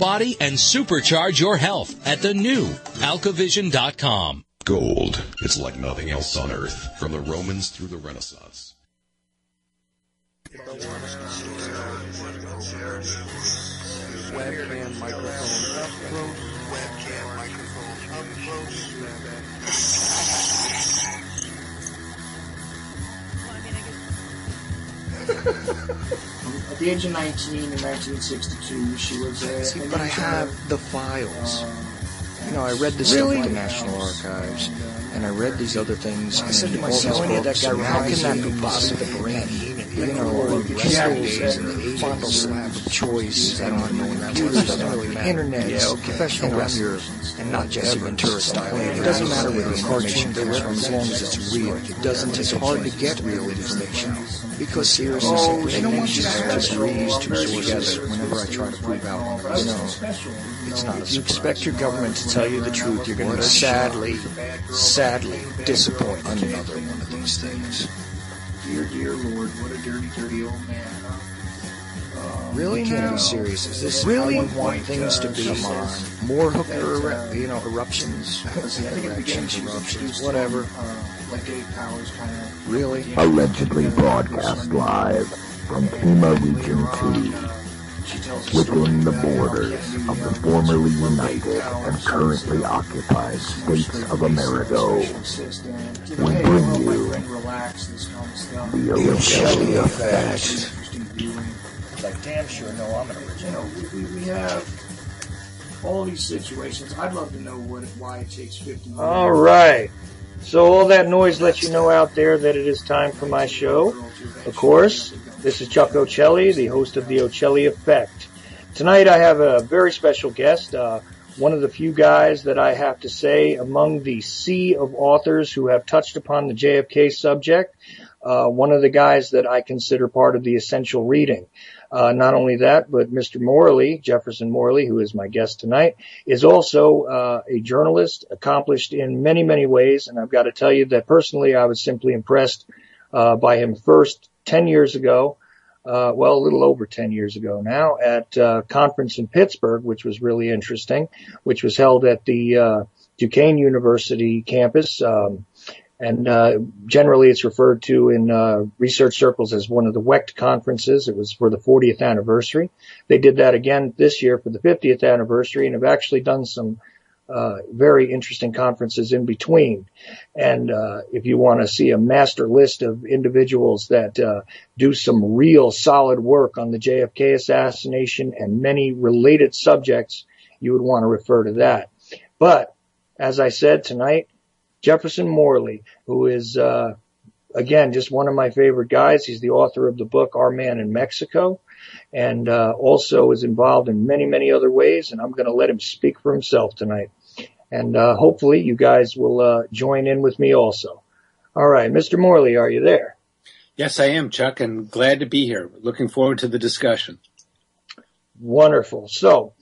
body, and supercharge your health at the new alkavision.com. Gold. It's like nothing else on earth, from the Romans through the Renaissance. Webcam microphone up close. Webcam microphone up close. At the age of 19 in 1962, she was But I have the files. I read this stuff at the National Archives, and I read these other things. I said to myself, how can that be possible? The brain, days and the fondle slab of choice, I don't know when that was, the internet, professional wrestlers, and not Jesse Ventura style. It doesn't matter whether it's cartoon or as long as it's real. It's hard to get real information. Because seriously, they don't want you to just read two sources whenever I try to prove out. It's not. If you expect your government to tell you the truth, you're going to be sadly disappointed. Another one of these things. Dear Lord, what a dirty old man. Really? Can't be serious. Is this really how you want things to be? Come on. More hooker, eruptions, whatever. Really? Allegedly broadcast live from Pima Region 2, within the borders of the formerly united and currently occupied states of America. We bring you the Ochelli Effect. I damn sure know I'm an original. We have all these situations. I'd love to know why it takes 50 years. All right. So all that noise lets you know out there that it is time for my show. Of course, this is Chuck Ochelli, the host of the Ochelli Effect. Tonight I have a very special guest, one of the few guys that I have to say among the sea of authors who have touched upon the JFK subject, one of the guys that I consider part of the essential reading. Not only that, but Mr. Morley, Jefferson Morley, who is my guest tonight, is also a journalist, accomplished in many, many ways. And I've got to tell you that personally, I was simply impressed by him first 10 years ago, a little over 10 years ago now, at a conference in Pittsburgh, which was really interesting, which was held at the Duquesne University campus. And generally it's referred to in research circles as one of the WECT conferences. It was for the 40th anniversary. They did that again this year for the 50th anniversary and have actually done some very interesting conferences in between. And if you want to see a master list of individuals that do some real solid work on the JFK assassination and many related subjects, you would want to refer to that. But as I said tonight, Jefferson Morley, who is, again, just one of my favorite guys. He's the author of the book Our Man in Mexico, and also is involved in many, many other ways, and I'm going to let him speak for himself tonight. And hopefully you guys will join in with me also. All right, Mr. Morley, are you there? Yes, I am, Chuck, and glad to be here. Looking forward to the discussion. Wonderful. So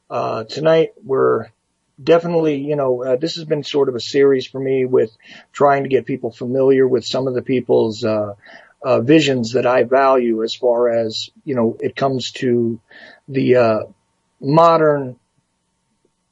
tonight we're definitely, this has been sort of a series for me with trying to get people familiar with some of the people's visions that I value as far as, it comes to the modern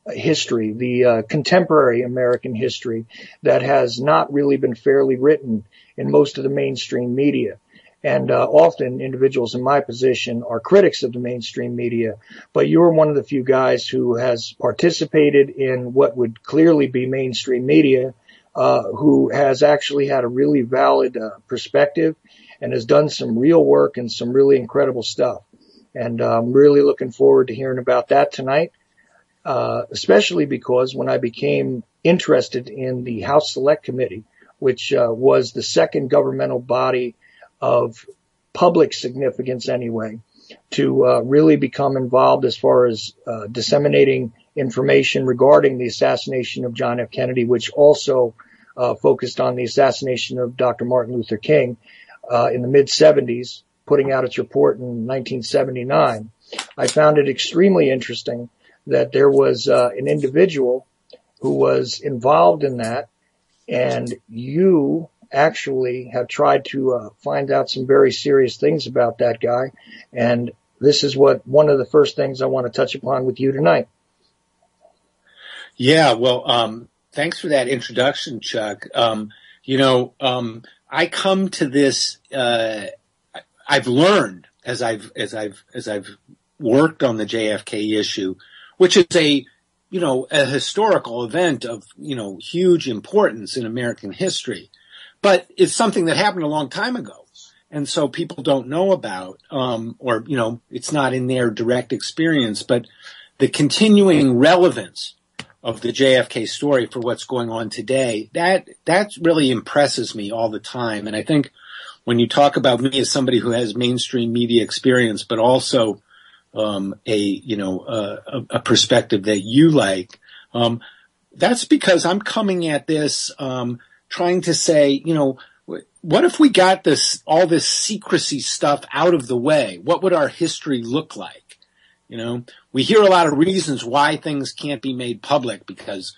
history, the contemporary American history that has not really been fairly written in most of the mainstream media. And often individuals in my position are critics of the mainstream media, but you're one of the few guys who has participated in what would clearly be mainstream media, who has actually had a really valid perspective and has done some real work and some really incredible stuff. And I'm really looking forward to hearing about that tonight, especially because when I became interested in the House Select Committee, which was the second governmental body of public significance anyway, to really become involved as far as disseminating information regarding the assassination of John F. Kennedy, which also focused on the assassination of Dr. Martin Luther King in the mid-'70s, putting out its report in 1979. I found it extremely interesting that there was an individual who was involved in that, and you actually have tried to find out some very serious things about that guy. And this is one of the first things I want to touch upon with you tonight. Yeah, well, thanks for that introduction, Chuck. I come to this. I've learned as I've worked on the JFK issue, which is a historical event of huge importance in American history, but it's something that happened a long time ago, and so people don't know about, or it's not in their direct experience. But the continuing relevance of the JFK story for what's going on today, that really impresses me all the time. And I think when you talk about me as somebody who has mainstream media experience, but also a perspective that you like, that's because I'm coming at this trying to say, what if we got all this secrecy stuff out of the way? What would our history look like? We hear a lot of reasons why things can't be made public, because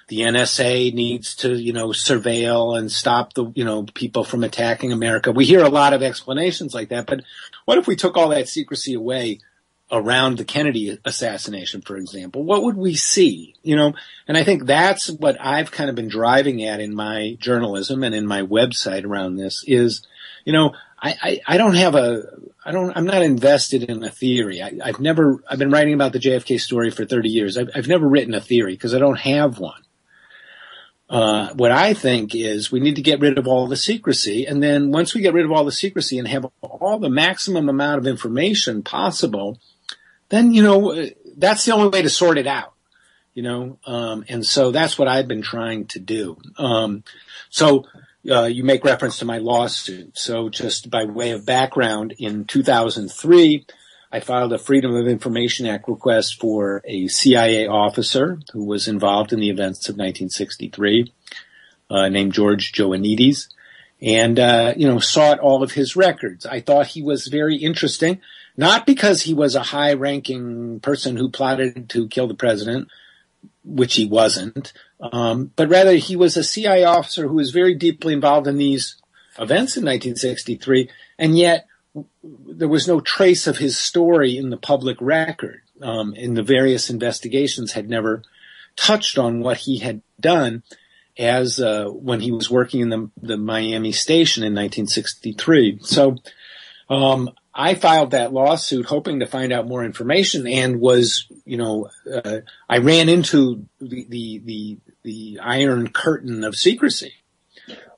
the NSA needs to, surveil and stop the, people from attacking America. We hear a lot of explanations like that. But what if we took all that secrecy away around the Kennedy assassination, for example? What would we see? And I think that's what I've kind of been driving at in my journalism and in my website around this is, I'm not invested in a theory. I've been writing about the JFK story for 30 years. I've never written a theory because I don't have one. What I think is we need to get rid of all the secrecy. And then once we get rid of all the secrecy and have all the maximum amount of information possible, then, that's the only way to sort it out, and so that's what I've been trying to do. You make reference to my lawsuit. So just by way of background, in 2003, I filed a Freedom of Information Act request for a CIA officer who was involved in the events of 1963, named George Joannides, and, sought all of his records. I thought he was very interesting, not because he was a high-ranking person who plotted to kill the president, which he wasn't, but rather he was a CIA officer who was very deeply involved in these events in 1963, and yet there was no trace of his story in the public record. In the various investigations had never touched on what he had done as when he was working in the Miami station in 1963. So I filed that lawsuit hoping to find out more information, and was, I ran into the iron curtain of secrecy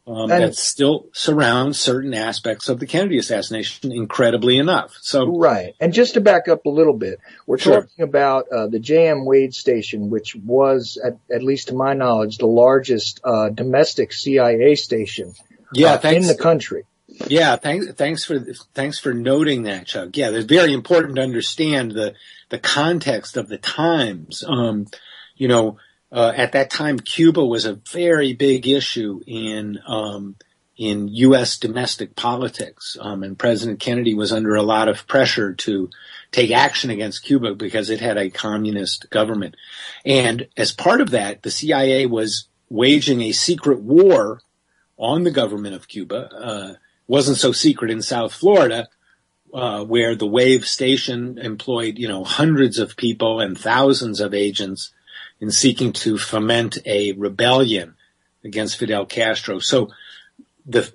that still surrounds certain aspects of the Kennedy assassination, incredibly enough. So right. And just to back up a little bit, we're talking about the J.M. Wade station, which was, at least to my knowledge, the largest domestic CIA station in the country. Yeah, thanks for noting that, Chuck. Yeah, it's very important to understand the context of the times. At that time, Cuba was a very big issue in U.S. domestic politics, and President Kennedy was under a lot of pressure to take action against Cuba because it had a communist government. And as part of that, the CIA was waging a secret war on the government of Cuba. Wasn't so secret in South Florida, where the Wave station employed, hundreds of people and thousands of agents in seeking to foment a rebellion against Fidel Castro. So the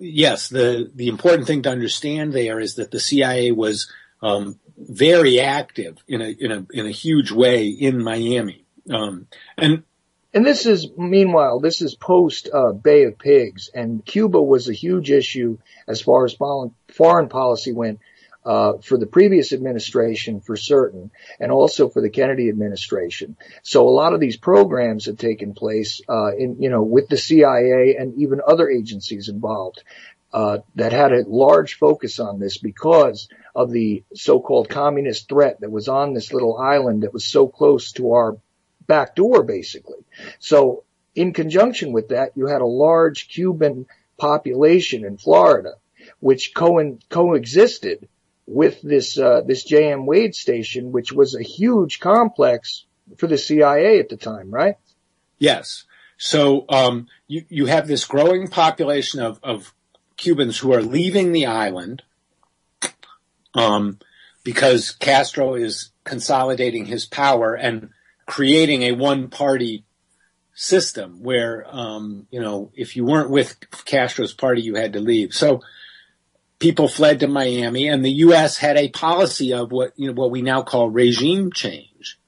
important thing to understand there is that the CIA was very active in a huge way in Miami. And this is, meanwhile, this is post Bay of Pigs, and Cuba was a huge issue as far as foreign policy went for the previous administration, for certain, and also for the Kennedy administration. So a lot of these programs had taken place with the CIA and even other agencies involved that had a large focus on this because of the so-called communist threat that was on this little island that was so close to our back door, basically. So in conjunction with that, you had a large Cuban population in Florida, which coexisted with this J.M. Wade station, which was a huge complex for the CIA at the time, right? Yes. So you have this growing population of Cubans who are leaving the island because Castro is consolidating his power and creating a one-party system where, if you weren't with Castro's party, you had to leave. So people fled to Miami, and the U.S. had a policy of what we now call regime change.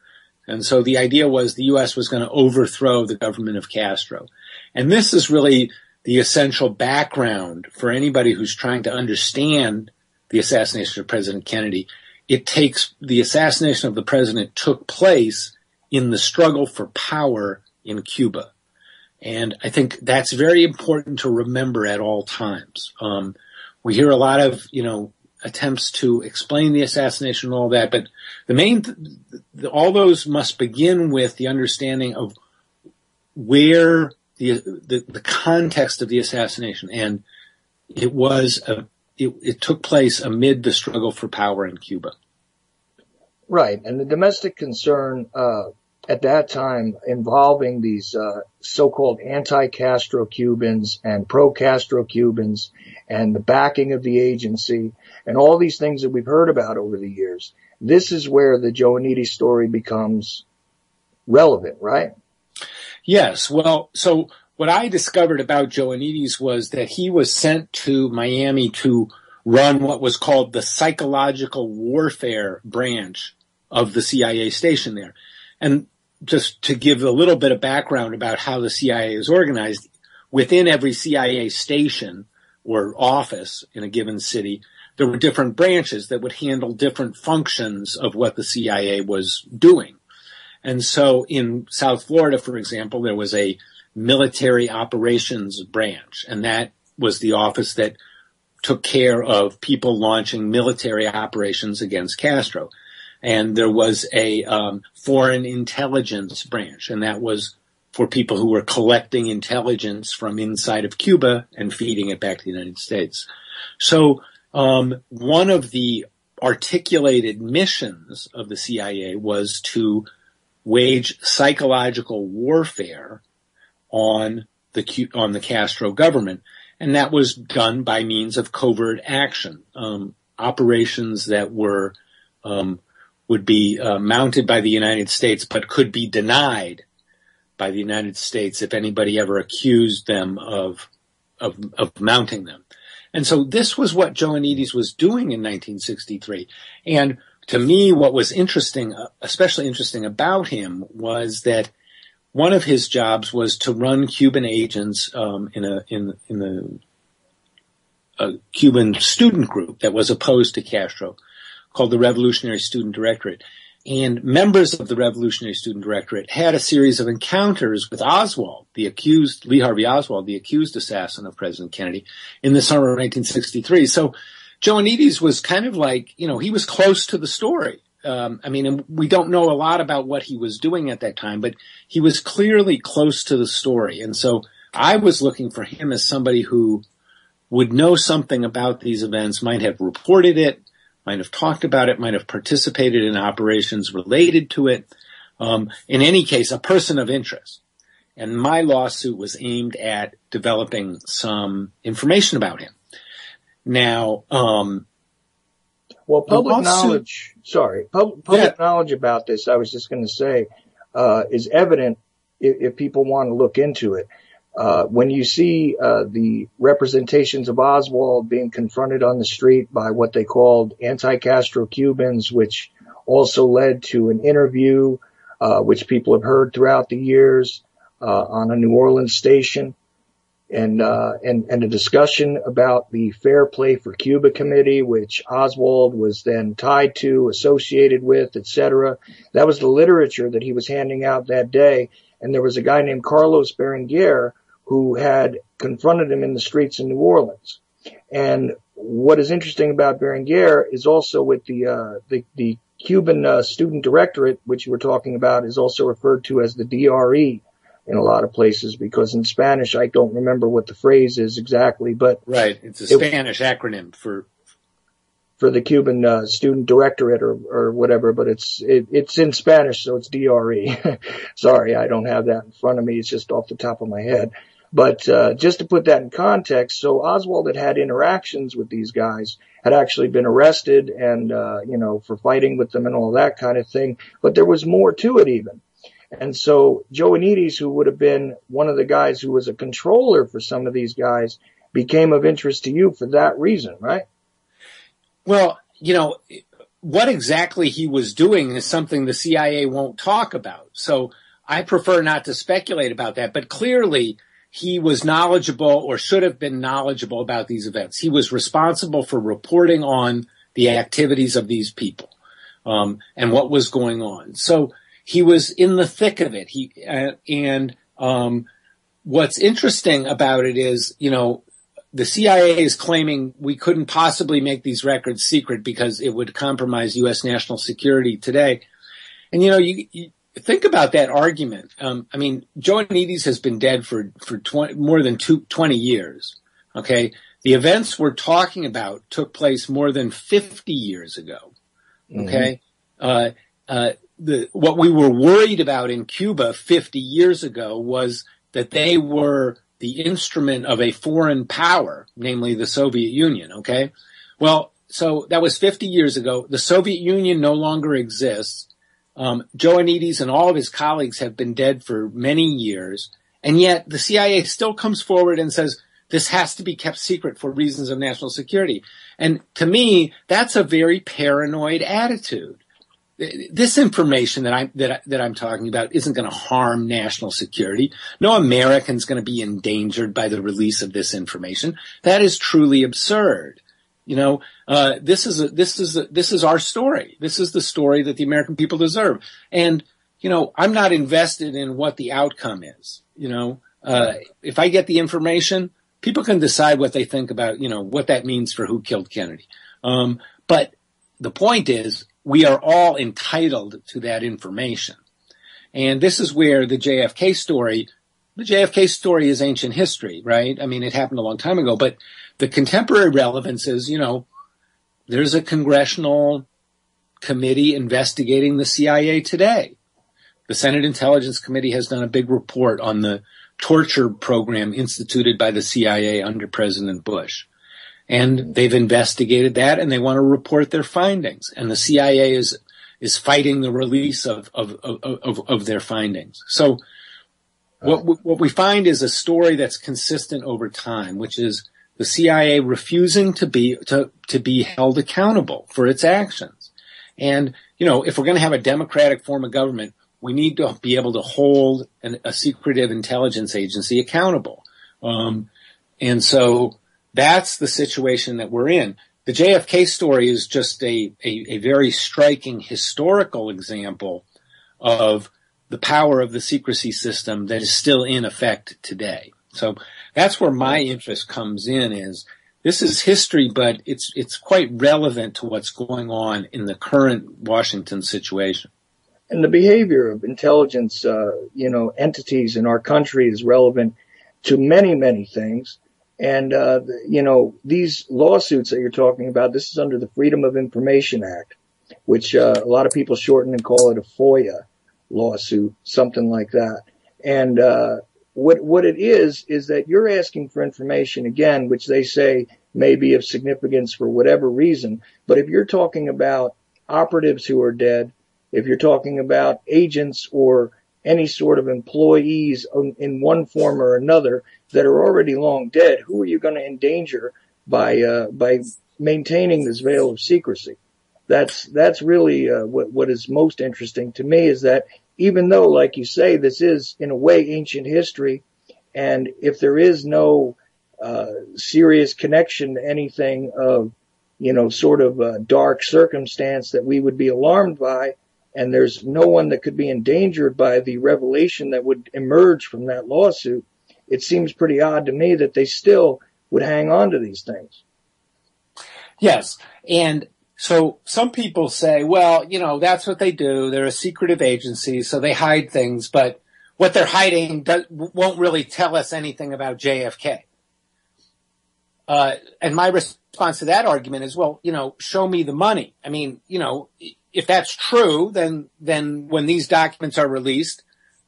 And so the idea was the U.S. was going to overthrow the government of Castro. And this is really the essential background for anybody who's trying to understand the assassination of President Kennedy. The assassination of the president took place in the struggle for power in Cuba. And I think that's very important to remember at all times. We hear a lot of, attempts to explain the assassination and all that, but all those must begin with the understanding of where the context of the assassination. And it took place amid the struggle for power in Cuba. Right. And the domestic concern, at that time involving these so-called anti-Castro Cubans and pro-Castro Cubans and the backing of the agency and all these things that we've heard about over the years. This is where the Joannides story becomes relevant, right? Yes. Well, so what I discovered about Joannides was that he was sent to Miami to run what was called the psychological warfare branch of the CIA station there. And just to give a little bit of background about how the CIA is organized, within every CIA station or office in a given city, there were different branches that would handle different functions of what the CIA was doing. And so in South Florida, for example, there was a military operations branch, and that was the office that took care of people launching military operations against Castro. And there was a foreign intelligence branch, and that was for people who were collecting intelligence from inside of Cuba and feeding it back to the United States. So one of the articulated missions of the CIA was to wage psychological warfare on the Castro government, and that was done by means of covert action, operations that would be mounted by the United States, but could be denied by the United States if anybody ever accused them of mounting them. And so this was what Joannides was doing in 1963. And to me, what was interesting, especially interesting about him, was that one of his jobs was to run Cuban agents in a Cuban student group that was opposed to Castro, called the Revolutionary Student Directorate. And members of the Revolutionary Student Directorate had a series of encounters with Oswald, Lee Harvey Oswald, the accused assassin of President Kennedy, in the summer of 1963. So Joannides was kind of like, he was close to the story. And we don't know a lot about what he was doing at that time, but he was clearly close to the story. And so I was looking for him as somebody who would know something about these events, might have reported it, might have talked about it, might have participated in operations related to it. In any case, a person of interest. And my lawsuit was aimed at developing some information about him. Now, public knowledge about this, I was just going to say, is evident if people want to look into it. When you see the representations of Oswald being confronted on the street by what they called anti-Castro Cubans, which also led to an interview, which people have heard throughout the years, on a New Orleans station, and a discussion about the Fair Play for Cuba Committee, which Oswald was then tied to, associated with, etc. That was the literature that he was handing out that day. And there was a guy named Carlos Berenguer who had confronted him in the streets in New Orleans. And what is interesting about Berenguer is also with the Cuban Student Directorate, which you were talking about, is also referred to as the DRE in a lot of places, because in Spanish, I don't remember what the phrase is exactly, but right, it's a Spanish acronym for the Cuban Student Directorate or whatever, but it's in Spanish, so it's DRE. Sorry, I don't have that in front of me. It's just off the top of my head. But just to put that in context, so Oswald had interactions with these guys, had actually been arrested and, for fighting with them and all that kind of thing. But there was more to it even. And so Joanides, who would have been one of the guys who was a controller for some of these guys, became of interest to you for that reason, right? Well, what exactly he was doing is something the CIA won't talk about. So I prefer not to speculate about that. But clearly, he was knowledgeable or should have been knowledgeable about these events. He was responsible for reporting on the activities of these people and what was going on. So he was in the thick of it. What's interesting about it is, the CIA is claiming we couldn't possibly make these records secret because it would compromise U.S. national security today. And, you think about that argument. Joanides has been dead for more than 20 years. Okay. The events we're talking about took place more than 50 years ago. Okay. What we were worried about in Cuba 50 years ago was that they were the instrument of a foreign power, namely the Soviet Union. Okay. Well, so that was 50 years ago. The Soviet Union no longer exists. Joanides and all of his colleagues have been dead for many years, and yet the CIA still comes forward and says this has to be kept secret for reasons of national security. And to me, that's a very paranoid attitude. This information that I'm talking about isn't going to harm national security. No American's going to be endangered by the release of this information. That is truly absurd. This is our story. This is the story that the American people deserve. And, I'm not invested in what the outcome is. If I get the information, people can decide what they think about, what that means for who killed Kennedy. But the point is, we are all entitled to that information. And this is where the JFK story is ancient history, right? It happened a long time ago, but the contemporary relevance is, there's a congressional committee investigating the CIA today. The Senate Intelligence Committee has done a big report on the torture program instituted by the CIA under President Bush. And they've investigated that, and they want to report their findings. And the CIA is fighting the release of their findings. So what we find is a story that's consistent over time, which is the CIA refusing to be held accountable for its actions. And, if we're going to have a democratic form of government, we need to be able to hold a secretive intelligence agency accountable. And so that's the situation that we're in. The JFK story is just a very striking historical example of the power of the secrecy system that is still in effect today. So that's where my interest comes in. Is this is history, but it's quite relevant to what's going on in the current Washington situation. And the behavior of intelligence, entities in our country is relevant to many, many things. And, these lawsuits that you're talking about, this is under the Freedom of Information Act, which a lot of people shorten and call it a FOIA lawsuit, something like that. And what it is that you're asking for information, again, which they say may be of significance for whatever reason. But if you're talking about operatives who are dead, if you're talking about agents or any sort of employees in one form or another that are already long dead, who are you going to endanger by maintaining this veil of secrecy? That's really what is most interesting to me, is that even though, like you say, this is in a way ancient history, and if there is no serious connection to anything of sort of a dark circumstance that we would be alarmed by, and there's no one that could be endangered by the revelation that would emerge from that lawsuit, it seems pretty odd to me that they still would hang on to these things. Yes. And so some people say, well, that's what they do. They're a secretive agency, so they hide things, but what they're hiding won't really tell us anything about JFK. And my response to that argument is, well, show me the money. If that's true, then when these documents are released,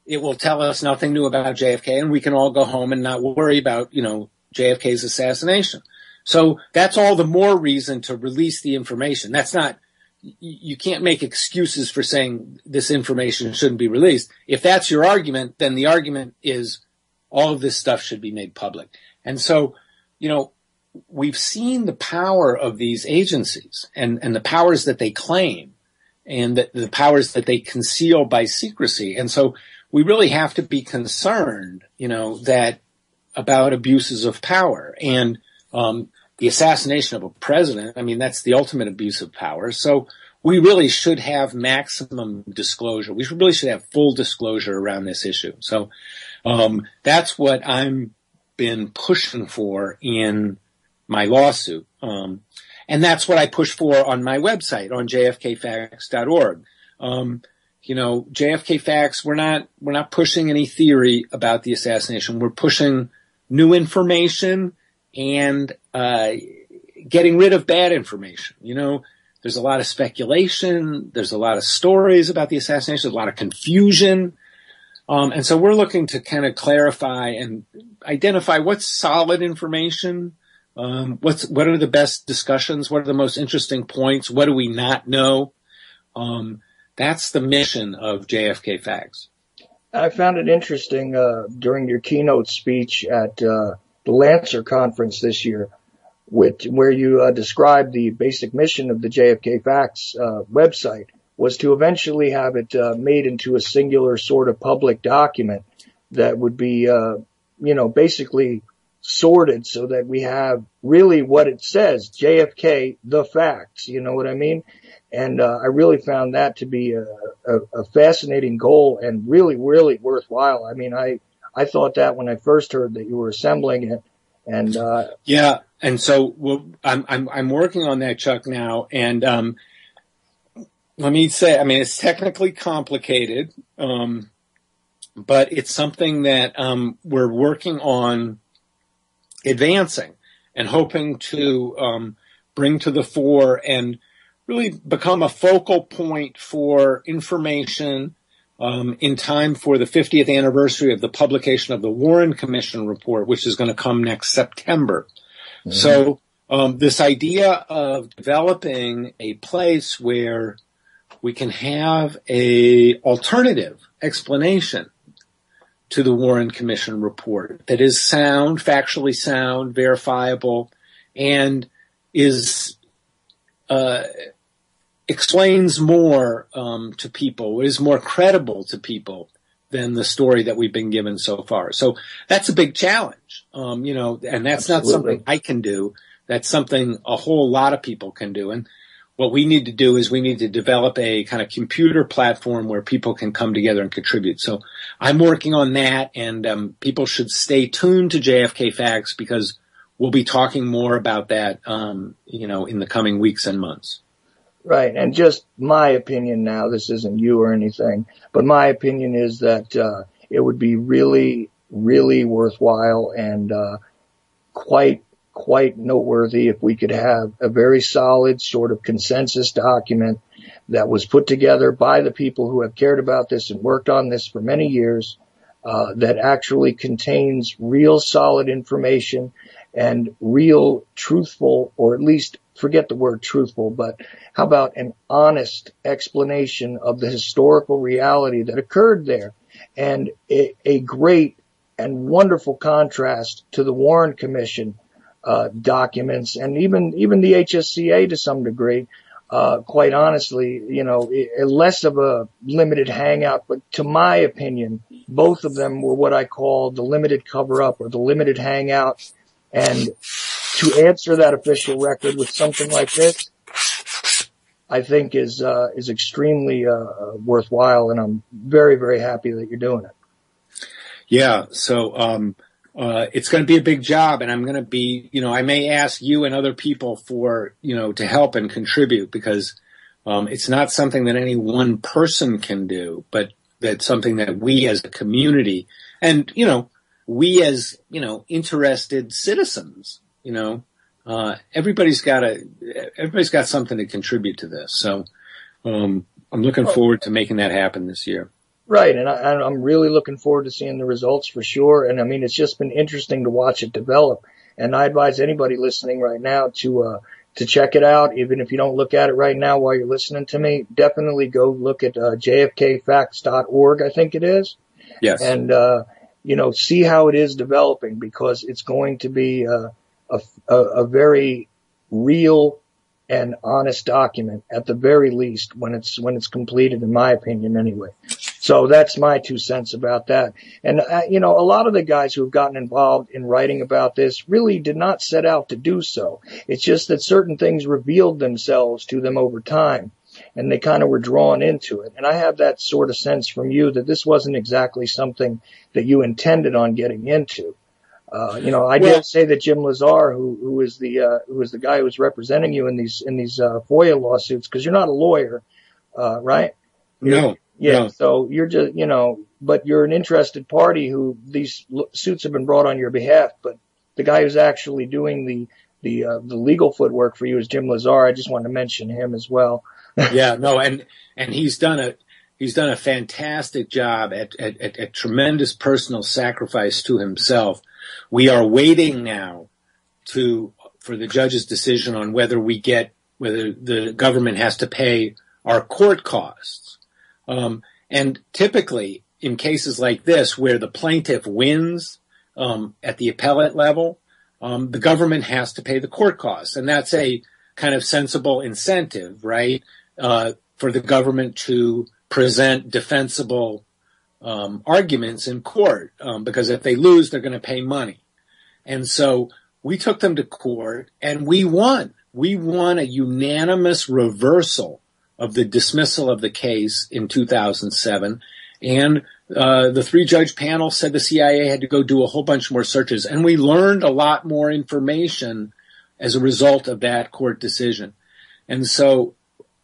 it will tell us nothing new about JFK, and we can all go home and not worry about, JFK's assassination. So that's all the more reason to release the information. That's not, you can't make excuses for saying this information shouldn't be released. If that's your argument, then the argument is all of this stuff should be made public. And so, we've seen the power of these agencies and the powers that they claim and the powers that they conceal by secrecy. And so we really have to be concerned, that about abuses of power and, the assassination of a president. I mean, that's the ultimate abuse of power. So we really should have maximum disclosure. We really should have full disclosure around this issue. So, that's what I'm been pushing for in my lawsuit. And that's what I push for on my website on jfkfacts.org. JFK Facts, we're not pushing any theory about the assassination. We're pushing new information and getting rid of bad information. There's a lot of speculation. There's a lot of stories about the assassination, a lot of confusion. And so we're looking to kind of clarify and identify what's solid information, what are the best discussions, what are the most interesting points, what do we not know. That's the mission of JFK Facts. I found it interesting during your keynote speech at the Lancer conference this year, where you described the basic mission of the JFK Facts website was to eventually have it made into a singular sort of public document that would be, basically sorted so that we have really what it says, JFK, the facts, you know what I mean? And I really found that to be a fascinating goal and really, really worthwhile. I mean, I thought that when I first heard that you were assembling it. And yeah, and so I'm working on that, Chuck, now. And let me say, I mean, it's technically complicated, but it's something that we're working on advancing and hoping to bring to the fore and really become a focal point for information in time for the 50th anniversary of the publication of the Warren Commission report, which is going to come next September. Mm-hmm. So this idea of developing a place where we can have a alternative explanation to the Warren Commission report that is sound, factually sound, verifiable, and is explains more to people, is more credible to people than the story that we've been given so far. So that's a big challenge, and that's Absolutely. Not something I can do. That's something a whole lot of people can do. And what we need to do is we need to develop a kind of computer platform where people can come together and contribute. So I'm working on that, and people should stay tuned to JFK Facts because we'll be talking more about that, in the coming weeks and months. Right. And just my opinion now, this isn't you or anything, but my opinion is that it would be really, really worthwhile and quite noteworthy if we could have a very solid sort of consensus document that was put together by the people who have cared about this and worked on this for many years, that actually contains real solid information and real truthful, or at least forget the word truthful, but how about an honest explanation of the historical reality that occurred there, and a great and wonderful contrast to the Warren Commission documents and even the HSCA to some degree. Quite honestly, less of a limited hangout, but to my opinion, both of them were what I call the limited cover-up or the limited hangout. And to answer that official record with something like this, I think is extremely worthwhile, and I'm very, very happy that you're doing it. Yeah. So it's going to be a big job, and I'm going to be, I may ask you and other people for, to help and contribute, because it's not something that any one person can do, but that's something that we as a community and, we as, interested citizens, everybody's got something to contribute to this. So I'm looking forward to making that happen this year. Right, and I'm really looking forward to seeing the results for sure. And I mean, it's just been interesting to watch it develop. And I advise anybody listening right now to check it out. Even if you don't look at it right now while you're listening to me, definitely go look at jfkfacts.org, I think it is. Yes. And see how it is developing, because it's going to be a very real and honest document at the very least when it's completed, in my opinion, anyway. So that's my 2 cents about that. And a lot of the guys who have gotten involved in writing about this really did not set out to do so. It's just that certain things revealed themselves to them over time, and they kind of were drawn into it. And I have that sort of sense from you that this wasn't exactly something that you intended on getting into. I dare say that Jim Lazar, who was the guy who was representing you in these FOIA lawsuits, because you're not a lawyer, right? No. Yeah. No. So you're just, but you're an interested party who these suits have been brought on your behalf. But the guy who's actually doing the legal footwork for you is Jim Lazar. I just wanted to mention him as well. Yeah. No. And he's done a fantastic job at tremendous personal sacrifice to himself. We are waiting now for the judge's decision on whether the government has to pay our court costs. And typically in cases like this, where the plaintiff wins, at the appellate level, the government has to pay the court costs. And that's a kind of sensible incentive, right? For the government to present defensible arguments in court, because if they lose, they're going to pay money. And so we took them to court and we won. We won a unanimous reversal of the dismissal of the case in 2007. And the 3-judge panel said the CIA had to go do a whole bunch more searches. And we learned a lot more information as a result of that court decision. And so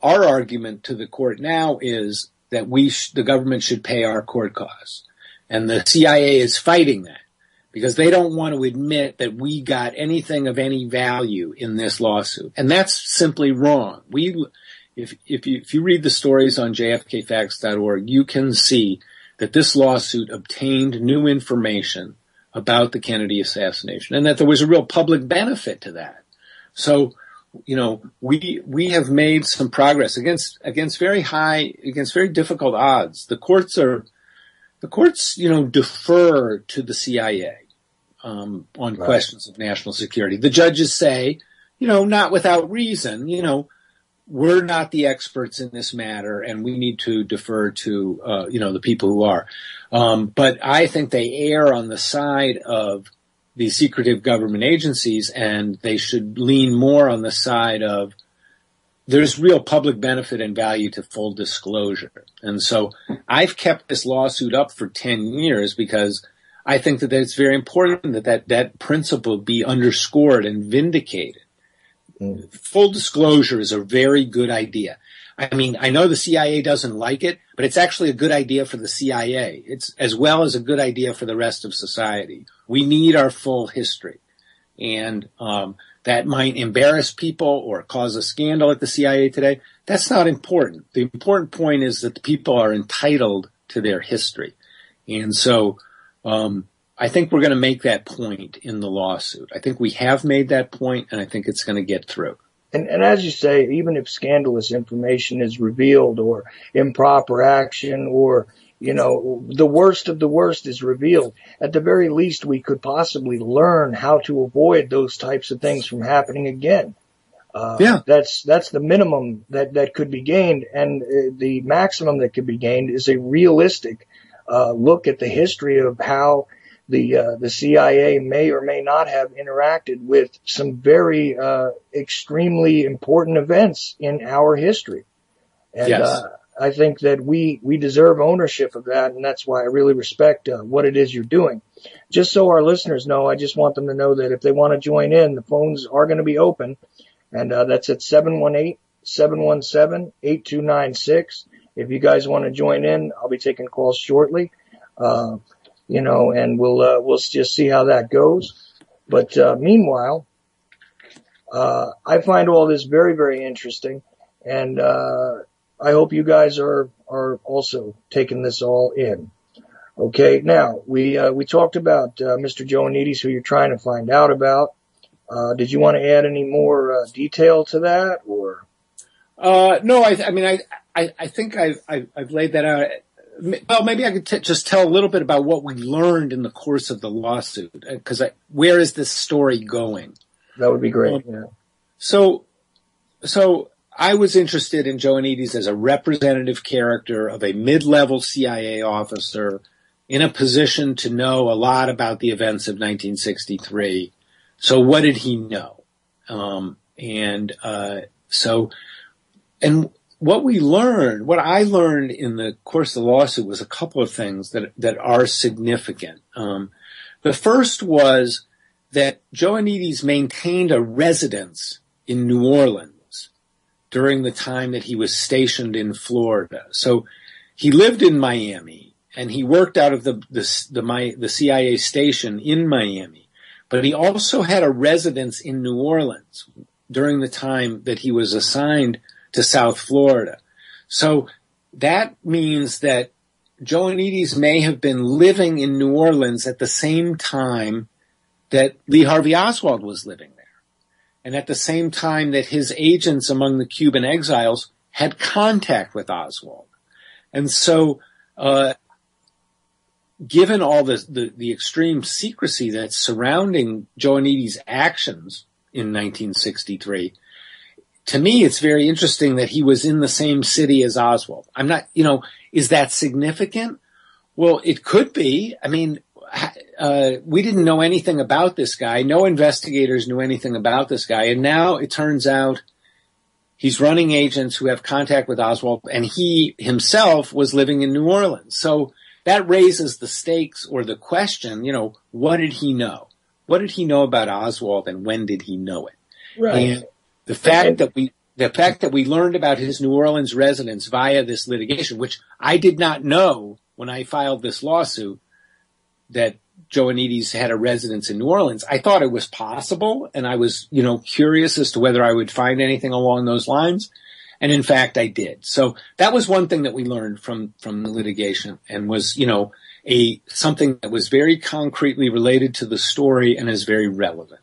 our argument to the court now is that the government should pay our court costs. And the CIA is fighting that because they don't want to admit that we got anything of any value in this lawsuit. And that's simply wrong. If you read the stories on jfkfacts.org, you can see that this lawsuit obtained new information about the Kennedy assassination and that there was a real public benefit to that. So, we have made some progress against very difficult odds. The courts defer to the CIA on questions of national security. The judges say, not without reason, we're not the experts in this matter and we need to defer to, the people who are. But I think they err on the side of the secretive government agencies, and they should lean more on the side of there's real public benefit and value to full disclosure. And so I've kept this lawsuit up for 10 years because I think that it's very important that principle be underscored and vindicated. Full disclosure is a very good idea. I mean, I know the CIA doesn't like it, but it's actually a good idea for the CIA. It's as well as a good idea for the rest of society. We need our full history. And that might embarrass people or cause a scandal at the CIA today. That's not important. The important point is that the people are entitled to their history. And so I think we're going to make that point in the lawsuit. I think we have made that point, and I think it's going to get through. And as you say, even if scandalous information is revealed or improper action or, the worst of the worst is revealed, at the very least we could possibly learn how to avoid those types of things from happening again. That's the minimum that could be gained. And the maximum that could be gained is a realistic look at the history of how the CIA may or may not have interacted with some very extremely important events in our history. And yes. I think that we deserve ownership of that, and that's why I really respect what it is you're doing. Just so our listeners know, I just want them to know that if they want to join in, the phones are going to be open, and that's at 718-717-8296. If you guys want to join in, I'll be taking calls shortly. And we'll just see how that goes. But meanwhile, I find all this very, very interesting, and I hope you guys are are also taking this all in. Okay, now we talked about Mr. Joanides, who you're trying to find out about. Did you want to add any more detail to that, or? No, I think I've laid that out. Well, maybe I could just tell a little bit about what we learned in the course of the lawsuit, because where is this story going? That would be great. Yeah. So I was interested in Joanides as a representative character of a mid-level CIA officer in a position to know a lot about the events of 1963. So what did he know? What I learned in the course of the lawsuit was a couple of things that are significant. The first was that Joanides maintained a residence in New Orleans during the time that he was stationed in Florida. So he lived in Miami and he worked out of the CIA station in Miami, but he also had a residence in New Orleans during the time that he was assigned to South Florida. So that means that Joanides may have been living in New Orleans at the same time that Lee Harvey Oswald was living there, and at the same time that his agents among the Cuban exiles had contact with Oswald. And so, given all the extreme secrecy that's surrounding Joanides' actions in 1963, to me, it's very interesting that he was in the same city as Oswald. I'm not, is that significant? Well, it could be. I mean, we didn't know anything about this guy. No investigators knew anything about this guy. And now it turns out he's running agents who have contact with Oswald, and he himself was living in New Orleans. So that raises the stakes or the question, what did he know? What did he know about Oswald, and when did he know it? Right. And the fact that we learned about his New Orleans residence via this litigation, which I did not know when I filed this lawsuit, that Joanides had a residence in New Orleans. I thought it was possible, and I was, curious as to whether I would find anything along those lines. And in fact, I did. So that was one thing that we learned from the litigation, and was, something that was very concretely related to the story and is very relevant.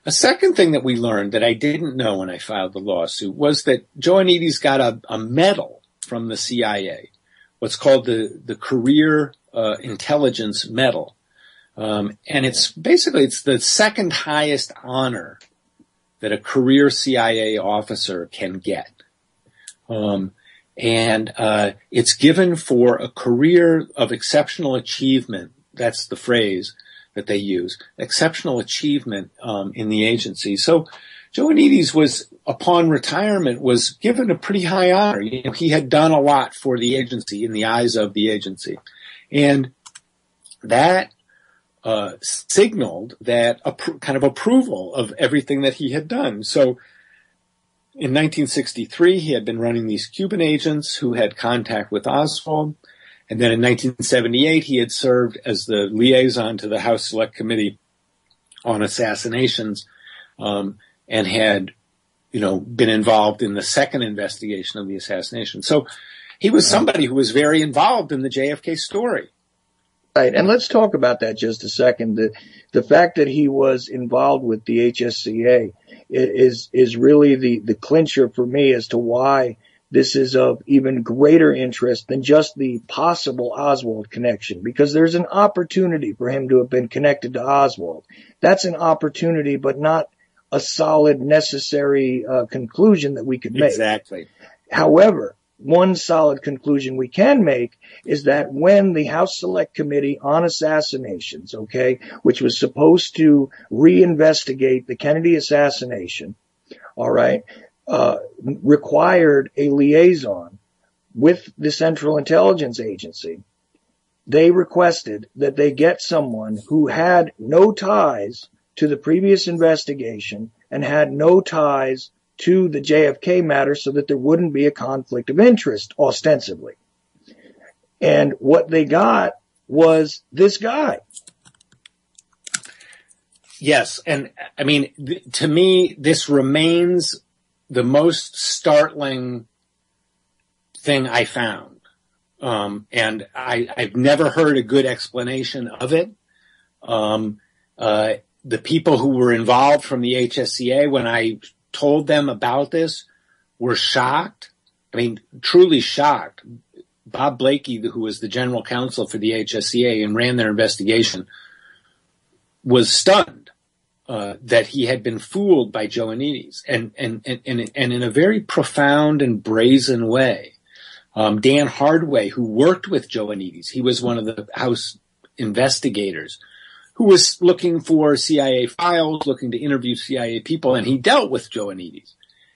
A second thing that we learned that I didn't know when I filed the lawsuit was that Joanides got a medal from the CIA, what's called the Career Intelligence Medal. And it's the second highest honor that a career CIA officer can get. It's given for a career of exceptional achievement. That's the phrase that they use, exceptional achievement in the agency. So Joanides upon retirement, was given a pretty high honor. He had done a lot for the agency in the eyes of the agency. And that signaled that kind of approval of everything that he had done. So in 1963, he had been running these Cuban agents who had contact with Oswald. And then in 1978, he had served as the liaison to the House Select Committee on Assassinations, and had, been involved in the second investigation of the assassination. So he was somebody who was very involved in the JFK story. Right, and let's talk about that just a second. The fact that he was involved with the HSCA is really the clincher for me as to why this is of even greater interest than just the possible Oswald connection, because there's an opportunity for him to have been connected to Oswald. That's an opportunity, but not a solid, necessary conclusion that we could make. Exactly. However, one solid conclusion we can make is that when the House Select Committee on Assassinations, which was supposed to reinvestigate the Kennedy assassination, required a liaison with the Central Intelligence Agency, they requested that they get someone who had no ties to the previous investigation and had no ties to the JFK matter, so that there wouldn't be a conflict of interest, ostensibly. And what they got was this guy. Yes, and I mean, to me, this remains the most startling thing I found. And I've never heard a good explanation of it. The people who were involved from the HSCA, when I told them about this, were shocked. I mean, truly shocked. Bob Blakey, who was the general counsel for the HSCA and ran their investigation, was stunned that he had been fooled by Joannides, and in a very profound and brazen way. Dan Hardway, who worked with Joannides, he was one of the House investigators who was looking for CIA files, looking to interview CIA people, and he dealt with Joannides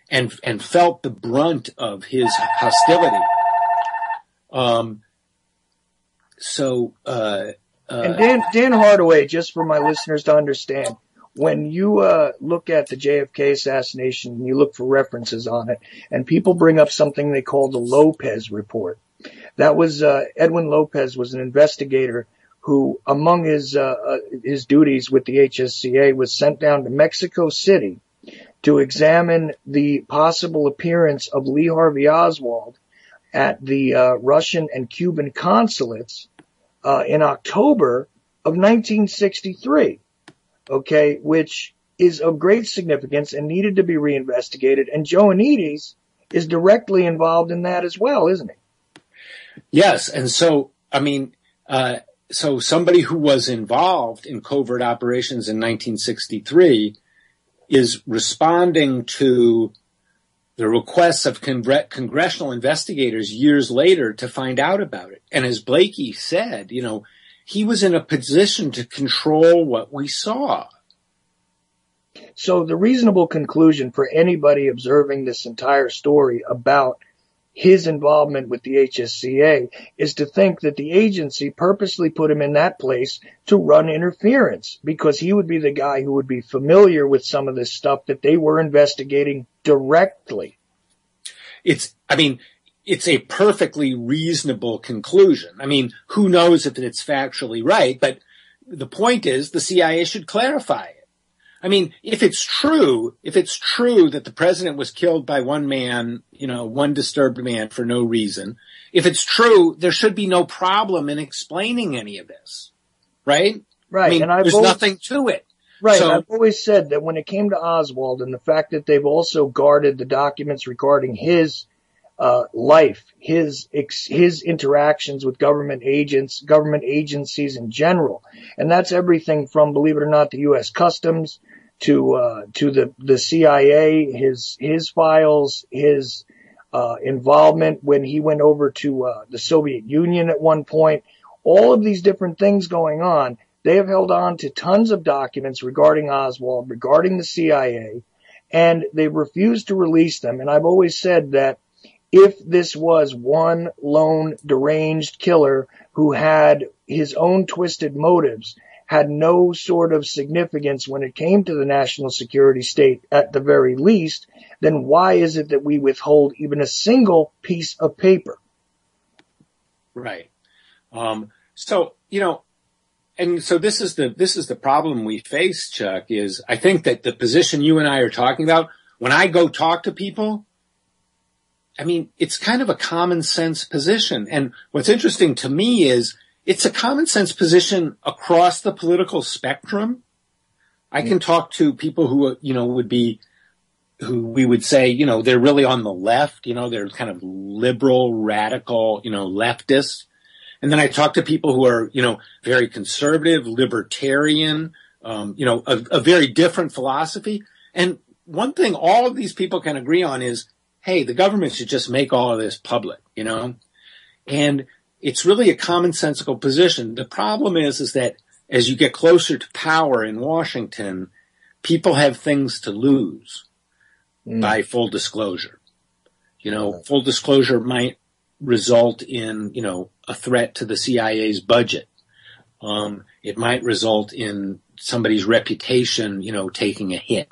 and felt the brunt of his hostility. And Dan Hardaway, just for my listeners to understand, when you look at the JFK assassination and you look for references on it, and people bring up something they call the Lopez report, that was Edwin Lopez was an investigator who, among his duties with the HSCA, was sent down to Mexico City to examine the possible appearance of Lee Harvey Oswald at the Russian and Cuban consulates in October of 1963, okay, which is of great significance and needed to be reinvestigated. And Joannides is directly involved in that as well, isn't he? Yes, and so, I mean, so somebody who was involved in covert operations in 1963 is responding to the requests of congressional investigators years later to find out about it. And as Blakey said, you know, he was in a position to control what we saw. So the reasonable conclusion for anybody observing this entire story about his involvement with the HSCA is to think that the agency purposely put him in that place to run interference, because he would be the guy who would be familiar with some of this stuff that they were investigating directly. It's a perfectly reasonable conclusion. I mean, who knows if it's factually right, but the point is the CIA should clarify it. I mean, if it's true that the president was killed by one man, you know, one disturbed man for no reason, if it's true, there should be no problem in explaining any of this, right? Right. I mean, and there's nothing to it. Right. So, I've always said that when it came to Oswald and the fact that they've also guarded the documents regarding his life, his interactions with government agents, government agencies in general, and that's everything from, believe it or not, the U.S. Customs to the CIA, his files, his involvement when he went over to the Soviet Union at one point, all of these different things going on. They have held on to tons of documents regarding Oswald, regarding the CIA, and they've refused to release them. And I've always said that if this was one lone deranged killer who had his own twisted motives, had no sort of significance when it came to the national security state at the very least, then why is it that we withhold even a single piece of paper? Right. So, you know, and so this is the problem we face, Chuck, is I think that the position you and I are talking about, when I go talk to people, I mean, it's kind of a common sense position. And what's interesting to me is it's a common sense position across the political spectrum. I can talk to people who, you know, who we would say, you know, they're really on the left, you know, they're kind of liberal, radical, you know, leftists. And then I talk to people who are, you know, very conservative, libertarian, you know, a very different philosophy. And one thing all of these people can agree on is, hey, the government should just make all of this public, you know? And it's really a commonsensical position. The problem is that as you get closer to power in Washington, people have things to lose by full disclosure. You know, full disclosure might result in, you know, a threat to the CIA's budget. It might result in somebody's reputation, you know, taking a hit.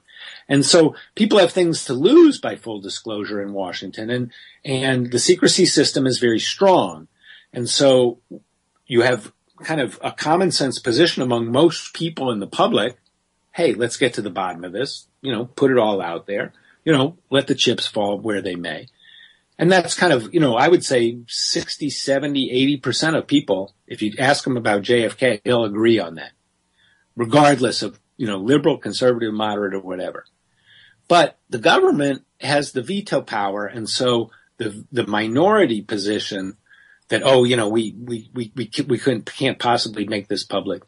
And so people have things to lose by full disclosure in Washington, and the secrecy system is very strong. And so you have kind of a common sense position among most people in the public. Hey, let's get to the bottom of this, you know, put it all out there, you know, let the chips fall where they may. And that's kind of, I would say 60, 70, 80% of people, if you ask them about JFK, they'll agree on that, regardless of, liberal, conservative, moderate, or whatever. But the government has the veto power, and so the minority position that, we can't possibly make this public,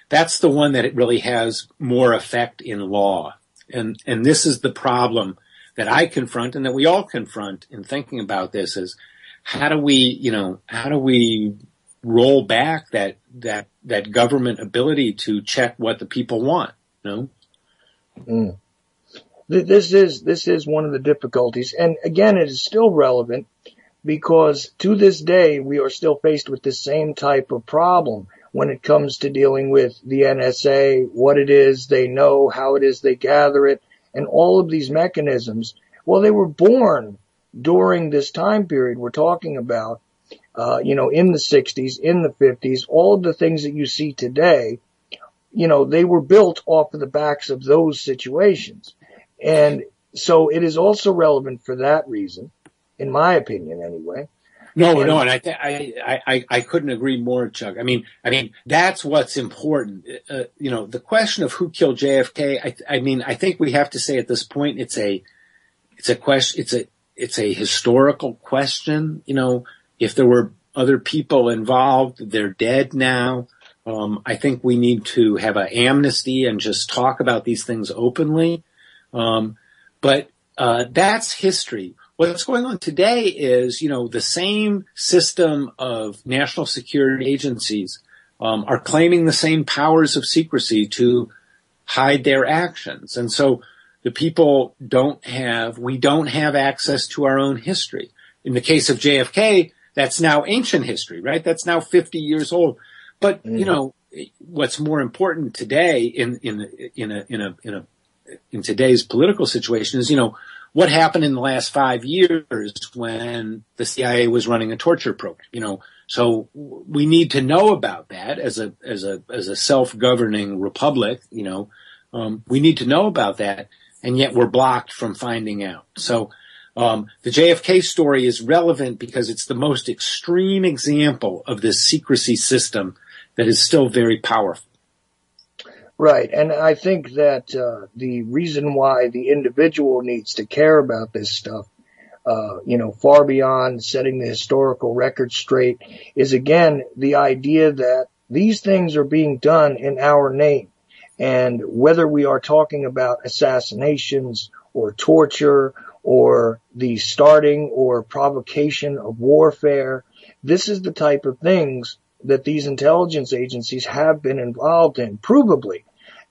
that's the one that it really has more effect in law. And this is the problem that I confront and that we all confront in thinking about this is how do we roll back that government ability to check what the people want, Mm. This is one of the difficulties. And again, it is still relevant because to this day, we are still faced with the same type of problem when it comes to dealing with the NSA, what it is they know, how it is they gather it, and all of these mechanisms. Well, they were born during this time period we're talking about, in the 60s, in the 50s, all of the things that you see today, they were built off of the backs of those situations. And so it is also relevant for that reason, in my opinion anyway. And I couldn't agree more, Chuck. I mean, that's what's important. The question of who killed JFK, I think we have to say at this point, it's a question, it's a historical question. If there were other people involved, they're dead now. I think we need to have an amnesty and just talk about these things openly. But that's history. What's going on today is, the same system of national security agencies are claiming the same powers of secrecy to hide their actions. And so the people we don't have access to our own history. In the case of JFK, that's now ancient history, right? That's now 50 years old. But, what's more important today in today's political situation is, what happened in the last 5 years when the CIA was running a torture program, so we need to know about that as a self-governing republic, we need to know about that, and yet we're blocked from finding out. So, the JFK story is relevant because it's the most extreme example of this secrecy system that is still very powerful. Right. And I think that the reason why the individual needs to care about this stuff, far beyond setting the historical record straight, is, again, the idea that these things are being done in our name. And whether we are talking about assassinations or torture or the starting or provocation of warfare, this is the type of things that these intelligence agencies have been involved in, provably.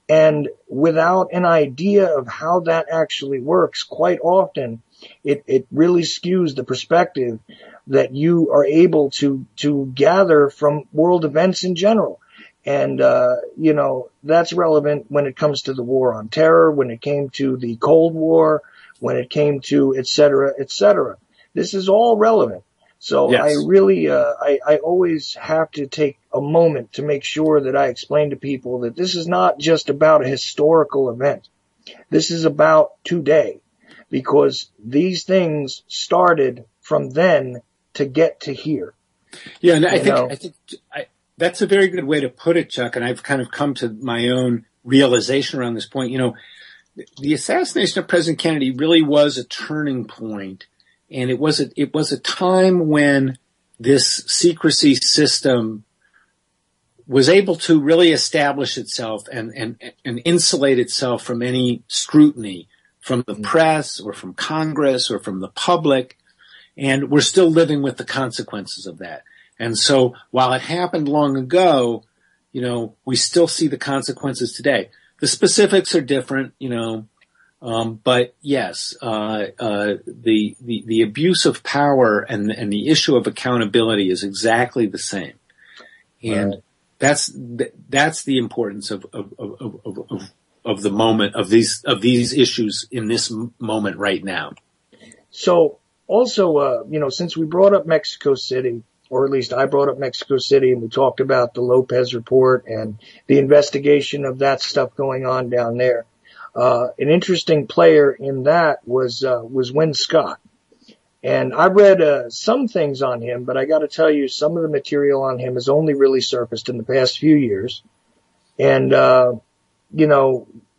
And without an idea of how that actually works, quite often it really skews the perspective that you are able to gather from world events in general. And, that's relevant when it comes to the war on terror, when it came to the Cold War, when it came to et cetera, et cetera. This is all relevant. So yes. I really, I always have to take a moment to make sure that I explain to people that this is not just about a historical event. This is about today, because these things started from then to get to here. Yeah, and I think that's a very good way to put it, Chuck. And I've kind of come to my own realization around this point. The assassination of President Kennedy really was a turning point. And it was a time when this secrecy system was able to really establish itself and insulate itself from any scrutiny from the press or from Congress or from the public. And we're still living with the consequences of that. And so while it happened long ago, we still see the consequences today. The specifics are different, but yes, the abuse of power and the issue of accountability is exactly the same, and that's the importance of the moment of these issues in this moment right now. So also, since we brought up Mexico City, or at least I brought up Mexico City, and we talked about the Lopez report and the investigation of that stuff going on down there. An interesting player in that was Win Scott. And I read some things on him, but I got to tell you, some of the material on him has only really surfaced in the past few years. And,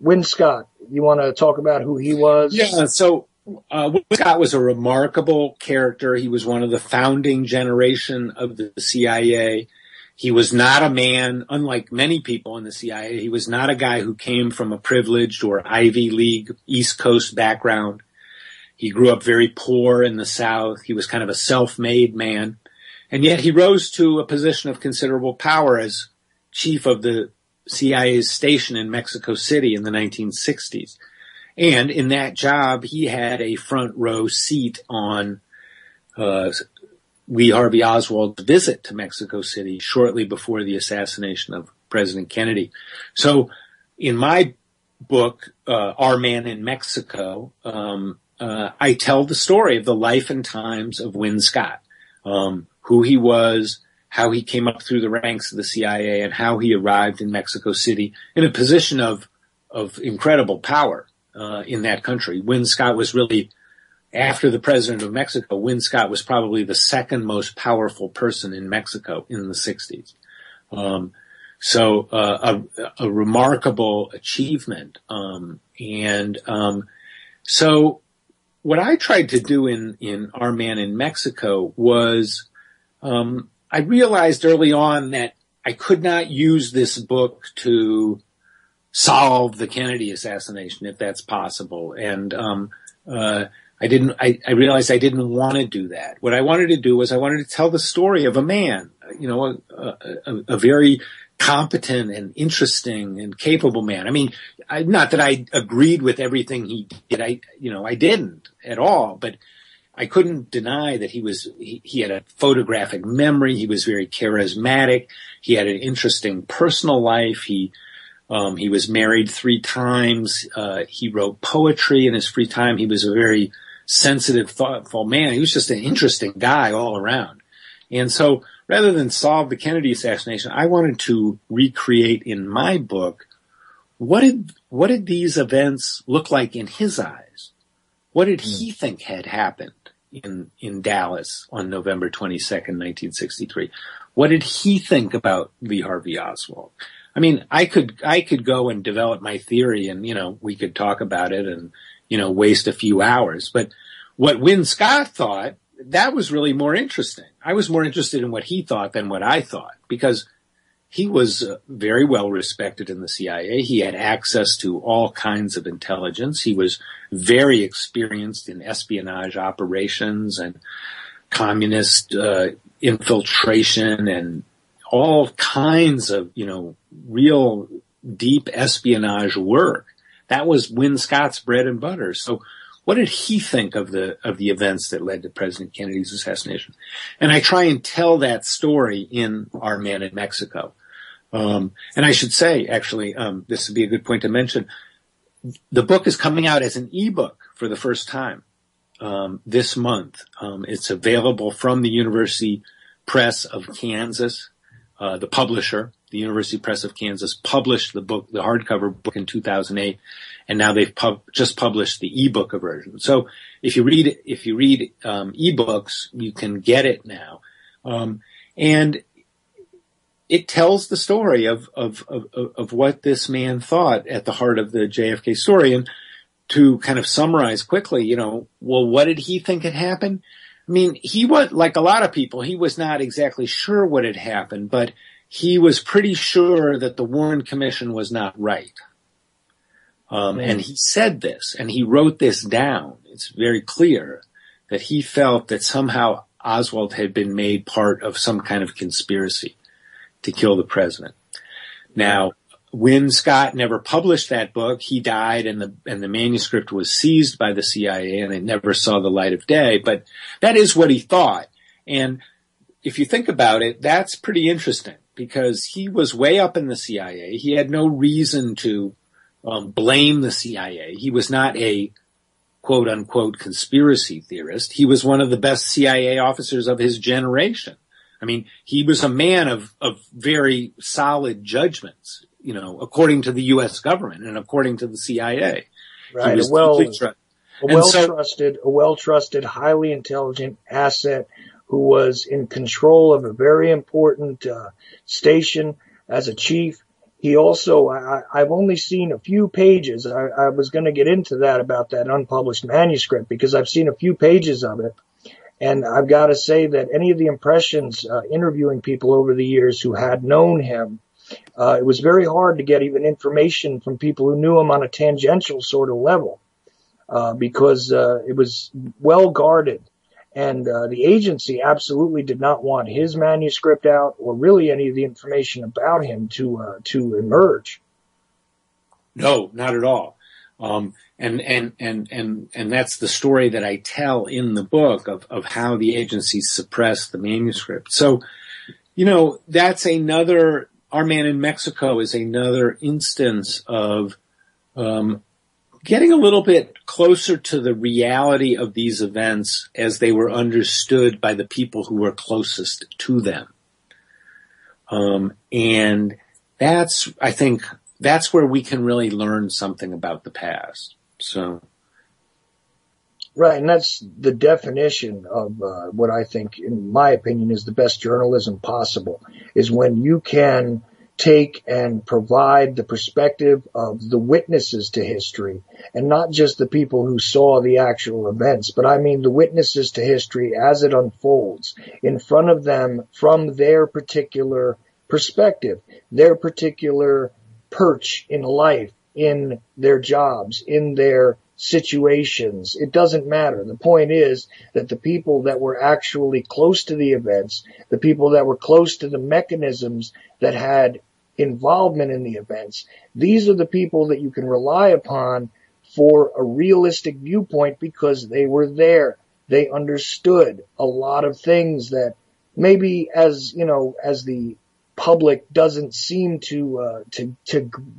Win Scott, you want to talk about who he was? Yeah, so Win Scott was a remarkable character. He was one of the founding generation of the CIA. He was not a man, unlike many people in the CIA, he was not a guy who came from a privileged or Ivy League East Coast background. He grew up very poor in the South. He was kind of a self-made man. And yet he rose to a position of considerable power as chief of the CIA's station in Mexico City in the 1960s. And in that job, he had a front row seat on Lee Harvey Oswald's visit to Mexico City shortly before the assassination of President Kennedy. So in my book, Our Man in Mexico, I tell the story of the life and times of Win Scott, who he was, how he came up through the ranks of the CIA, and how he arrived in Mexico City in a position of incredible power in that country. Win Scott was really, after the president of Mexico, Win Scott was probably the second most powerful person in Mexico in the 60s. So a remarkable achievement. So what I tried to do in Our Man in Mexico was, I realized early on that I could not use this book to solve the Kennedy assassination, if that's possible. And, I realized I didn't want to do that. What I wanted to do was I wanted to tell the story of a man, a very competent and interesting and capable man. I mean, not that I agreed with everything he did. I didn't at all, but I couldn't deny that he had a photographic memory. He was very charismatic. He had an interesting personal life. He was married 3 times. He wrote poetry in his free time. He was a very sensitive, thoughtful man. He was just an interesting guy all around. And so rather than solve the Kennedy assassination, I wanted to recreate in my book, what did these events look like in his eyes? What did he think had happened in Dallas on November 22nd, 1963? What did he think about Lee Harvey Oswald? I mean, I could go and develop my theory and, we could talk about it and, waste a few hours. But what Win Scott thought, that was really more interesting. I was more interested in what he thought than what I thought, because he was very well respected in the CIA. He had access to all kinds of intelligence. He was very experienced in espionage operations and communist infiltration and all kinds of, real deep espionage work. That was Win Scott's bread and butter. So what did he think of the events that led to President Kennedy's assassination? And I try and tell that story in Our Man in Mexico. And I should say, actually, this would be a good point to mention. The book is coming out as an ebook for the first time this month. It's available from the University Press of Kansas. The publisher, the University Press of Kansas, published the book, the hardcover book, in 2008, and now they've just published the ebook version. So if you read ebooks, you can get it now, and it tells the story of what this man thought at the heart of the JFK story. And to kind of summarize quickly, what did he think had happened? I mean, he was, like a lot of people, he was not exactly sure what had happened, but he was pretty sure that the Warren Commission was not right. And he said this, and he wrote this down. It's very clear that he felt that somehow Oswald had been made part of some kind of conspiracy to kill the president. Now, Win Scott never published that book. He died, and the manuscript was seized by the CIA, and it never saw the light of day. But that is what he thought. And if you think about it, that's pretty interesting, because he was way up in the CIA. He had no reason to blame the CIA. He was not a quote unquote conspiracy theorist. He was one of the best CIA officers of his generation. I mean, he was a man of very solid judgments, according to the U.S. government and according to the CIA. Right. A well-trusted, highly intelligent asset who was in control of a very important station as a chief. He also, I've only seen a few pages. I was going to get into that about that unpublished manuscript because I've seen a few pages of it. And I've got to say that any of the impressions, interviewing people over the years who had known him, it was very hard to get even information from people who knew him on a tangential sort of level, because it was well guarded. And the agency absolutely did not want his manuscript out or really any of the information about him to emerge. No, not at all. And that's the story that I tell in the book of how the agency suppressed the manuscript. So, that's another, Our Man in Mexico is another instance of, getting a little bit closer to the reality of these events as they were understood by the people who were closest to them. And I think that's where we can really learn something about the past. So. Right. And that's the definition of what I think, in my opinion, is the best journalism possible, is when you can take and provide the perspective of the witnesses to history, and not just the people who saw the actual events, but I mean the witnesses to history as it unfolds in front of them from their particular perspective, their particular perch in life, in their jobs, in their situations. It doesn't matter. The point is that the people that were actually close to the events, the people that were close to the mechanisms that had involvement in the events, these are the people that you can rely upon for a realistic viewpoint because they were there. They understood a lot of things that maybe as the public doesn't seem to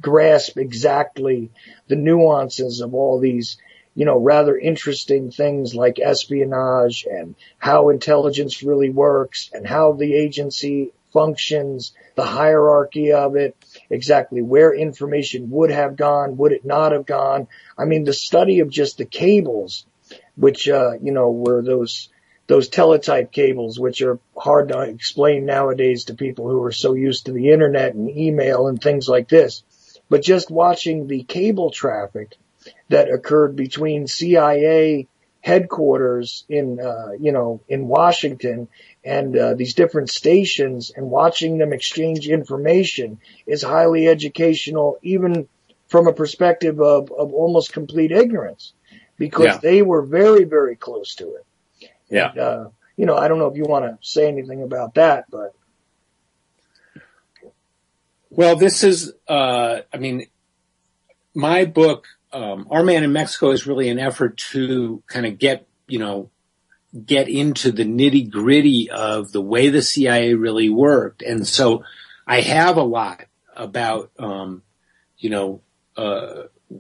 grasp exactly the nuances of all these, rather interesting things like espionage and how intelligence really works and how the agency functions, the hierarchy of it, exactly where information would have gone, would it not have gone. I mean, the study of just the cables, which, were those teletype cables, which are hard to explain nowadays to people who are so used to the internet and email and things like this. But just watching the cable traffic that occurred between CIA headquarters in Washington and these different stations, and watching them exchange information is highly educational, even from a perspective of almost complete ignorance, because they were very, very close to it. Yeah. And, I don't know if you want to say anything about that, but. Well, this is, my book, Our Man in Mexico, is really an effort to kind of get into the nitty gritty of the way the CIA really worked. And so I have a lot about,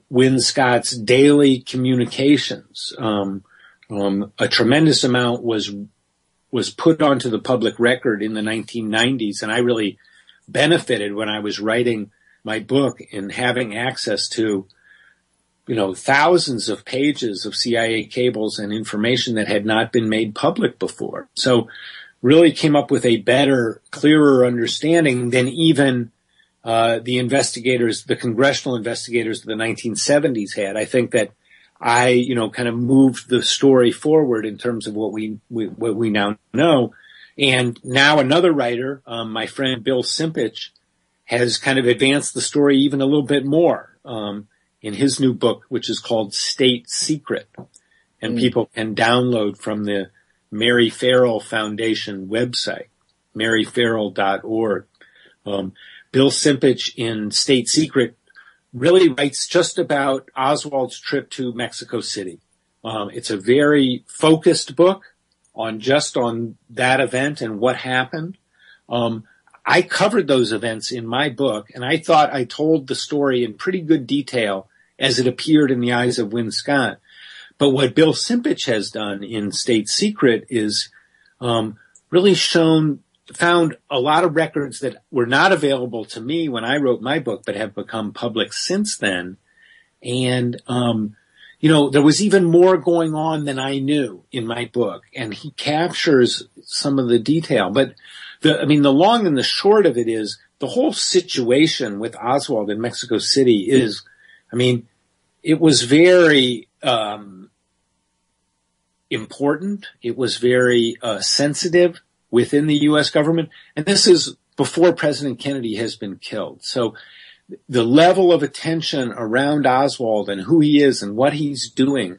Win Scott's daily communications. A tremendous amount was put onto the public record in the 1990s, and I really benefited when I was writing my book in having access to, thousands of pages of CIA cables and information that had not been made public before. So really came up with a better, clearer understanding than even the congressional investigators of the 1970s had. I think that I, kind of moved the story forward in terms of what we now know. And now another writer, my friend Bill Simpich, has kind of advanced the story even a little bit more, in his new book, which is called State Secret. And people can download from the Mary Farrell Foundation website, maryfarrell.org. Bill Simpich in State Secret really writes just about Oswald's trip to Mexico City. It's a very focused book on that event and what happened. I covered those events in my book, and I thought I told the story in pretty good detail as it appeared in the eyes of Win Scott. But what Bill Simpich has done in State Secret is really found a lot of records that were not available to me when I wrote my book, but have become public since then. And, there was even more going on than I knew in my book, and he captures some of the detail. But the long and the short of it is the whole situation with Oswald in Mexico City is, it was very important. It was very sensitive within the U.S. government, and this is before President Kennedy has been killed. So the level of attention around Oswald and who he is and what he's doing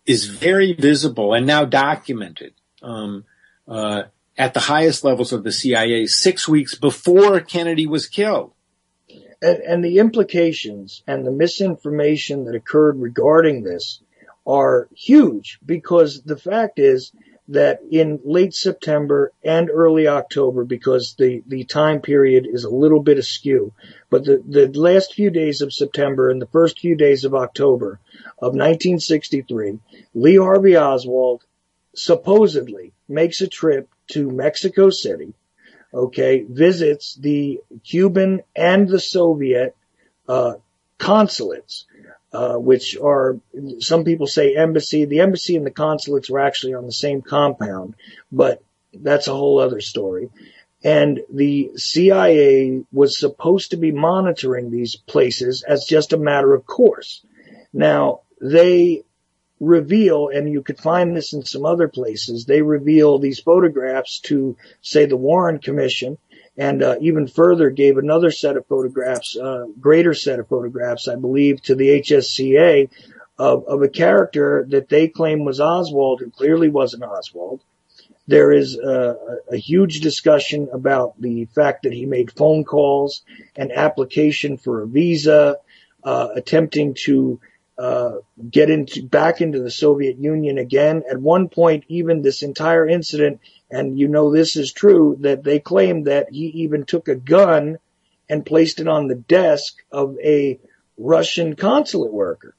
is very visible and now documented at the highest levels of the CIA 6 weeks before Kennedy was killed. And the implications and the misinformation that occurred regarding this are huge, because the fact is that in late September and early October, because the time period is a little bit askew, but the last few days of September and the first few days of October of 1963, Lee Harvey Oswald supposedly makes a trip to Mexico City, visits the Cuban and the Soviet consulates, which are, some people say embassy. The embassy and the consulates were actually on the same compound, but that's a whole other story. And the CIA was supposed to be monitoring these places as just a matter of course. Now, they reveal, and you could find this in some other places, they reveal these photographs to, say, the Warren Commission, and even further gave another set of photographs, greater set of photographs, I believe, to the HSCA of a character that they claim was Oswald, who clearly wasn't Oswald. There is a huge discussion about the fact that he made phone calls, an application for a visa, attempting to get back into the Soviet Union again. At one point, even this entire incident, and this is true, that they claim that he even took a gun and placed it on the desk of a Russian consulate worker.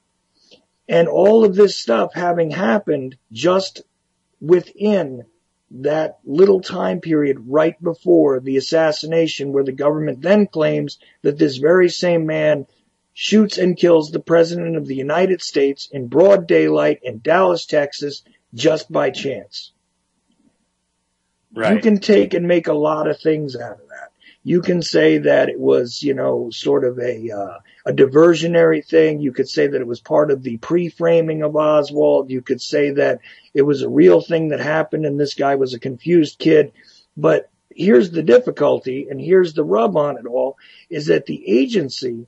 And all of this stuff having happened just within that little time period right before the assassination, where the government then claims that this very same man shoots and kills the President of the United States in broad daylight in Dallas, Texas, just by chance. Right. You can take and make a lot of things out of that. You can say that it was, sort of a diversionary thing. You could say that it was part of the pre-framing of Oswald. You could say that it was a real thing that happened and this guy was a confused kid. But here's the difficulty, and here's the rub on it all, is that the agency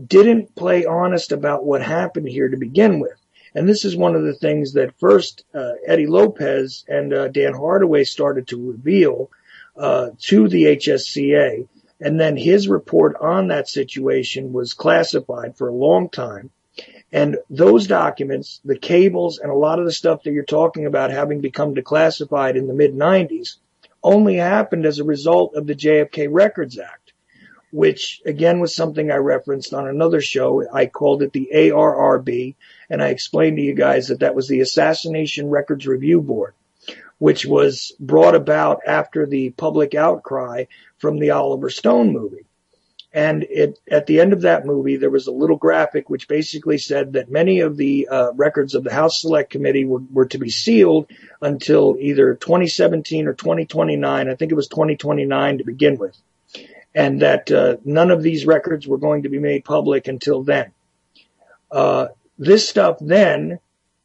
didn't play honest about what happened here to begin with. And this is one of the things that first Eddie Lopez and Dan Hardaway started to reveal to the HSCA. And then his report on that situation was classified for a long time. And those documents, the cables, and a lot of the stuff that you're talking about having become declassified in the mid-90s, only happened as a result of the JFK Records Act, which, again, was something I referenced on another show. I called it the ARRB, and I explained to you guys that was the Assassination Records Review Board, which was brought about after the public outcry from the Oliver Stone movie. And at the end of that movie, there was a little graphic which basically said that many of the records of the House Select Committee were to be sealed until either 2017 or 2029. I think it was 2029 to begin with. And that none of these records were going to be made public until then. This stuff then,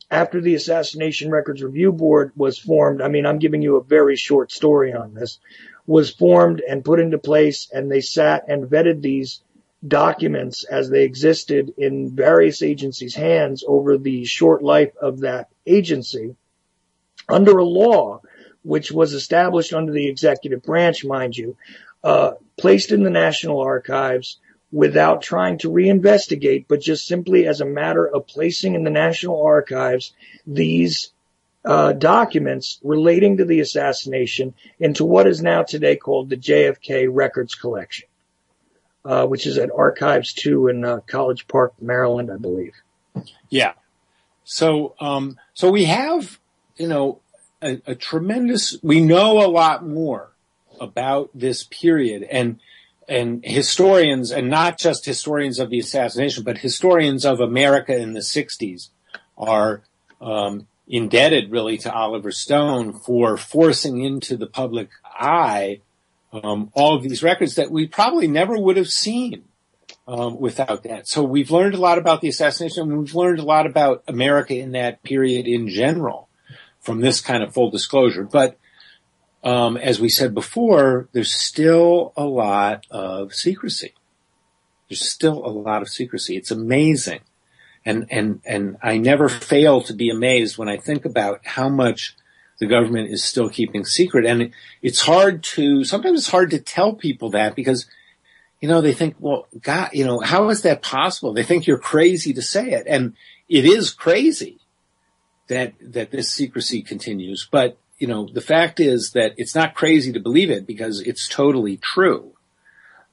after the Assassination Records Review Board was formed, I'm giving you a very short story on this, was formed and put into place, and they sat and vetted these documents as they existed in various agencies' hands over the short life of that agency under a law which was established under the executive branch, mind you, placed in the National Archives without trying to reinvestigate, but just simply as a matter of placing in the National Archives these documents relating to the assassination into what is now today called the JFK Records Collection, which is at Archives 2 in College Park, Maryland, I believe. Yeah. So we have, a tremendous, we know a lot more about this period. And and historians, and not just historians of the assassination, but historians of America in the 60s are indebted really to Oliver Stone for forcing into the public eye all of these records that we probably never would have seen without that. So we've learned a lot about the assassination, and we've learned a lot about America in that period in general from this kind of full disclosure. But as we said before, there's still a lot of secrecy. There's still a lot of secrecy. It's amazing. And I never fail to be amazed when I think about how much the government is still keeping secret. And sometimes it's hard to tell people that because, they think, well, God, how is that possible? They think you're crazy to say it. And it is crazy that this secrecy continues. But, the fact is that it's not crazy to believe it because it's totally true.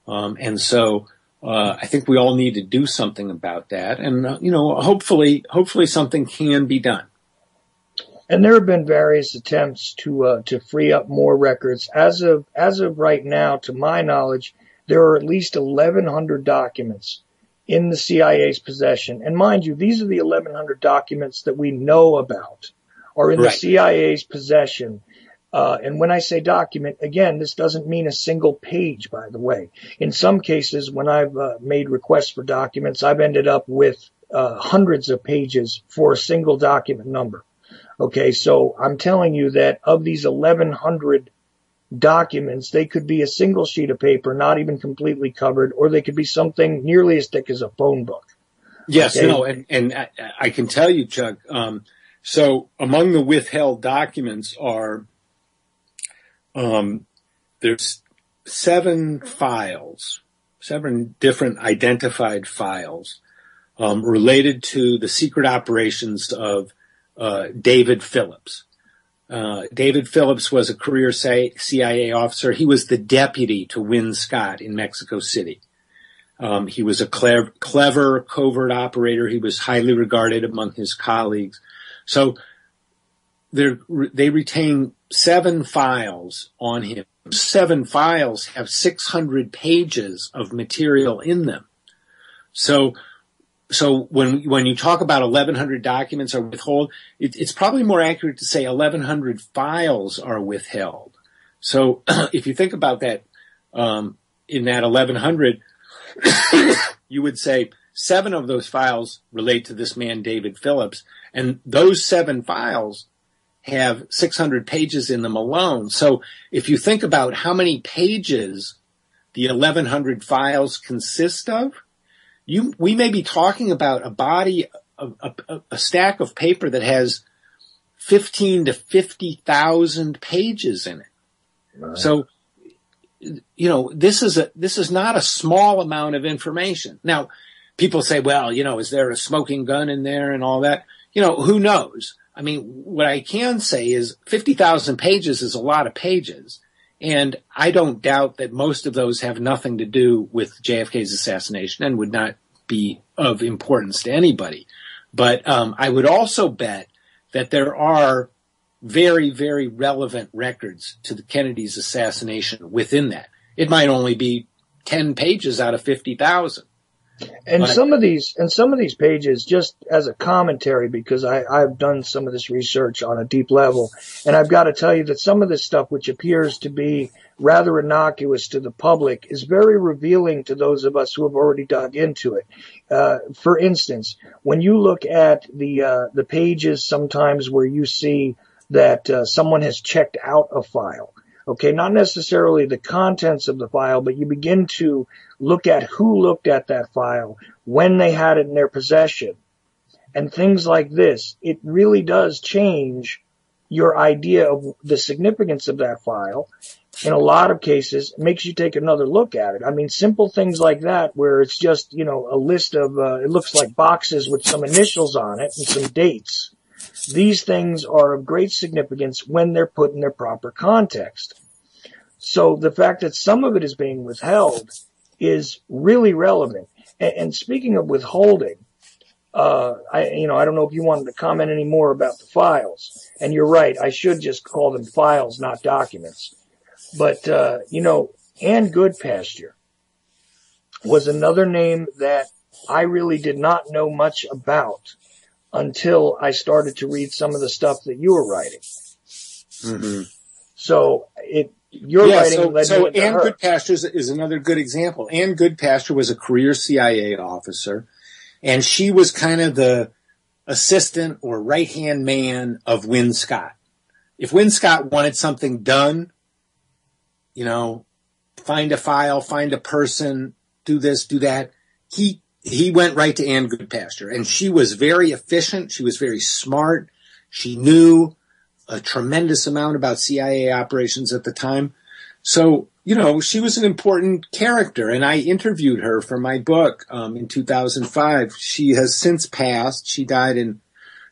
And so I think we all need to do something about that. And, hopefully something can be done. And there have been various attempts to free up more records. As of right now, to my knowledge, there are at least 1,100 documents in the CIA's possession. And mind you, these are the 1,100 documents that we know about are in the CIA's possession. And when I say document, again, this doesn't mean a single page, by the way. In some cases, when I've made requests for documents, I've ended up with hundreds of pages for a single document number. Okay, so I'm telling you that of these 1,100 documents, they could be a single sheet of paper, not even completely covered, or they could be something nearly as thick as a phone book. Yes, okay? and I can tell you, Chuck, so among the withheld documents are, there's 7 different identified files, related to the secret operations of David Phillips. David Phillips was a career CIA officer. He was the deputy to Win Scott in Mexico City. He was a clever covert operator. He was highly regarded among his colleagues. So they retain 7 files on him. 7 files have 600 pages of material in them. So when you talk about 1,100 documents are withheld, it's probably more accurate to say 1,100 files are withheld. So if you think about that, in that 1,100, you would say 7 of those files relate to this man, David Phillips, and those 7 files have 600 pages in them alone. So if you think about how many pages the 1,100 files consist of, we may be talking about a body of a stack of paper that has 15 to 50,000 pages in it. Right. So, this is not a small amount of information. Now, people say, well, is there a smoking gun in there and all that? Who knows? I mean, what I can say is 50,000 pages is a lot of pages. And I don't doubt that most of those have nothing to do with JFK's assassination and would not be of importance to anybody. But I would also bet that there are very, very relevant records to the Kennedy's assassination within that. It might only be 10 pages out of 50,000. And some of these pages, just as a commentary, because I've done some of this research on a deep level, and I've got to tell you that some of this stuff, which appears to be rather innocuous to the public, is very revealing to those of us who have already dug into it. For instance, when you look at the pages sometimes where you see that someone has checked out a file, okay, not necessarily the contents of the file, but you begin to look at who looked at that file, when they had it in their possession, and things like this. It really does change your idea of the significance of that file. In a lot of cases, it makes you take another look at it. I mean, simple things like that, where it's just, a list of, it looks like boxes with some initials on it and some dates. These things are of great significance when they're put in their proper context. So the fact that some of it is being withheld is really relevant. And speaking of withholding, I don't know if you wanted to comment any more about the files. And you're right, I should just call them files, not documents. But, Ann Goodpasture, was another name that I really did not know much about until I started to read some of the stuff that you were writing. Mm-hmm. So your writing led me into Ann her. Goodpasture is another good example. Ann Goodpasture was a career CIA officer, and she was kind of the assistant or right-hand man of Win Scott. If Win Scott wanted something done, you know, find a file, find a person, do this, do that, he went right to Ann Goodpasture. And she was very efficient. She was very smart. She knew a tremendous amount about CIA operations at the time. So, you know, she was an important character. And I interviewed her for my book in 2005. She has since passed. She died in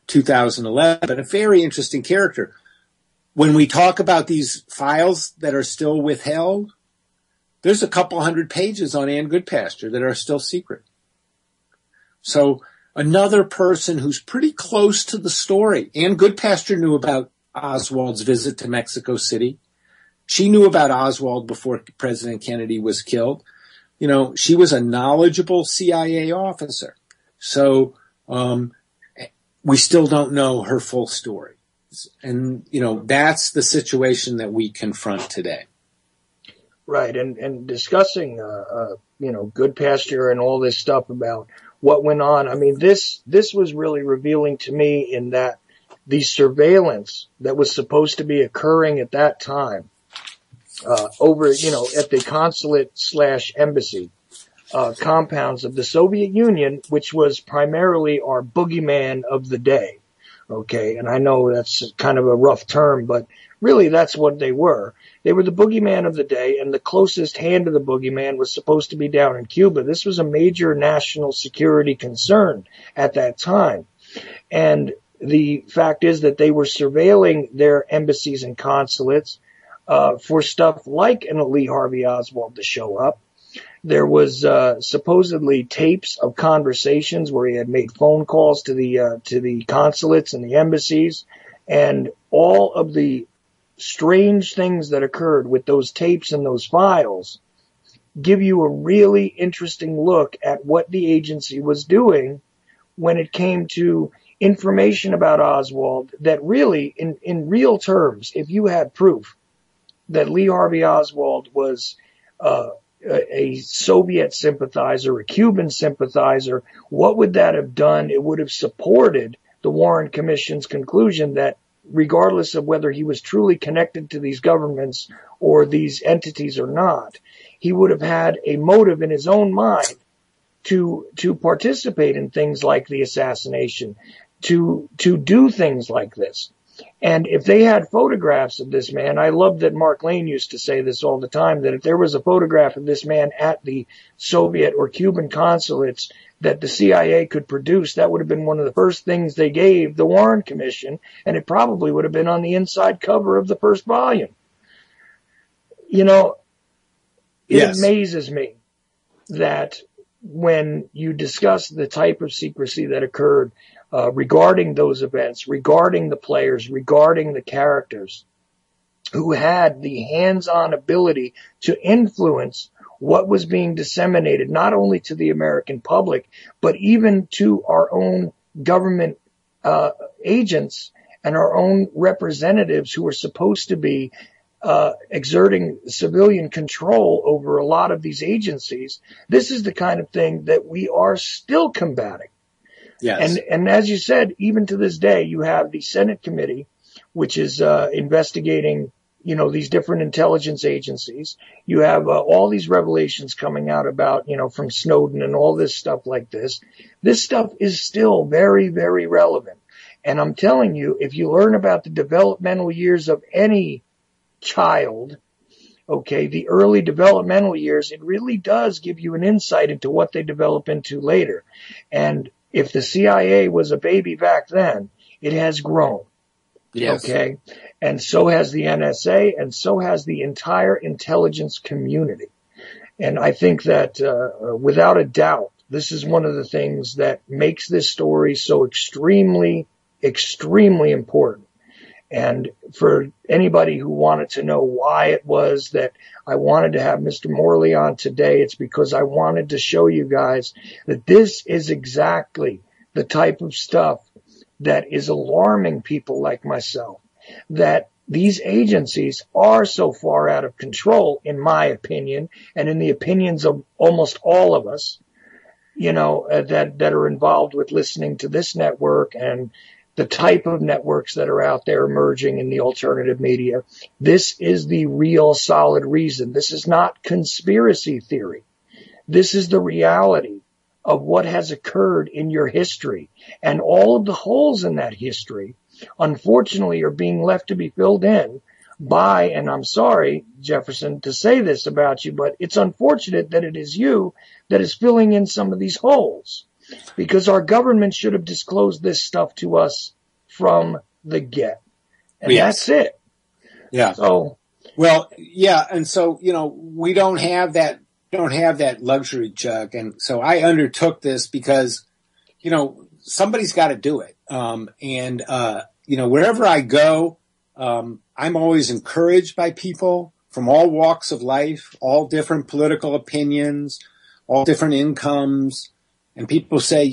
2011, but a very interesting character. When we talk about these files that are still withheld, there's a couple hundred pages on Ann Goodpasture that are still secret. So another person who's pretty close to the story. Ann Goodpasture knew about Oswald's visit to Mexico City. She knew about Oswald before President Kennedy was killed. You know, she was a knowledgeable CIA officer. So we still don't know her full story. And, you know, that's the situation that we confront today. Right. And discussing, you know, Goodpasture and all this stuff about what went on. I mean, this was really revealing to me in that the surveillance that was supposed to be occurring at that time, over, you know, at the consulate/embassy, compounds of the Soviet Union, which was primarily our boogeyman of the day. Okay. And I know that's kind of a rough term, but really that's what they were. They were the boogeyman of the day, and the closest hand to the boogeyman was supposed to be down in Cuba. This was a major national security concern at that time. And the fact is that they were surveilling their embassies and consulates for stuff like an Lee Harvey Oswald to show up. There was supposedly tapes of conversations where he had made phone calls to the consulates and the embassies, and all of the strange things that occurred with those tapes and those files give you a really interesting look at what the agency was doing when it came to information about Oswald that really, in real terms, if you had proof that Lee Harvey Oswald was a Soviet sympathizer, a Cuban sympathizer, what would that have done? It would have supported the Warren Commission's conclusion that regardless of whether he was truly connected to these governments or these entities or not, he would have had a motive in his own mind to participate in things like the assassination, to do things like this. And if they had photographs of this man, I love that Mark Lane used to say this all the time, that if there was a photograph of this man at the Soviet or Cuban consulates that the CIA could produce, that would have been one of the first things they gave the Warren Commission, and it probably would have been on the inside cover of the first volume. You know, it amazes me that when you discuss the type of secrecy that occurred regarding those events, regarding the players, regarding the characters who had the hands-on ability to influence what was being disseminated, not only to the American public, but even to our own government agents and our own representatives who were supposed to be exerting civilian control over a lot of these agencies. This is the kind of thing that we are still combating. Yes. And as you said, even to this day, you have the Senate committee, which is investigating, you know, these different intelligence agencies. You have all these revelations coming out about, you know, from Snowden and all this stuff like this. This stuff is still very, very relevant. And I'm telling you, if you learn about the developmental years of any child, okay, the early developmental years, it really does give you an insight into what they develop into later. And if the CIA was a baby back then, it has grown. Yes. Okay. And so has the NSA, and so has the entire intelligence community. And I think that, without a doubt, this is one of the things that makes this story so extremely, extremely important. And for anybody who wanted to know why it was that I wanted to have Mr. Morley on today, it's because I wanted to show you guys that this is exactly the type of stuff that is alarming people like myself, that these agencies are so far out of control, in my opinion, and in the opinions of almost all of us, that are involved with listening to this network and the type of networks that are out there emerging in the alternative media. This is the real solid reason. This is not conspiracy theory. This is the reality of what has occurred in your history. And all of the holes in that history, unfortunately, are being left to be filled in by, and I'm sorry, Jefferson, to say this about you, but it's unfortunate that it is you that is filling in some of these holes. Because our government should have disclosed this stuff to us from the get. And yes. That's it. Yeah. So, well, yeah. And so, we don't have that luxury, Chuck. And so I undertook this because, somebody's got to do it. Wherever I go, I'm always encouraged by people from all walks of life, all different political opinions, all different incomes. And people say,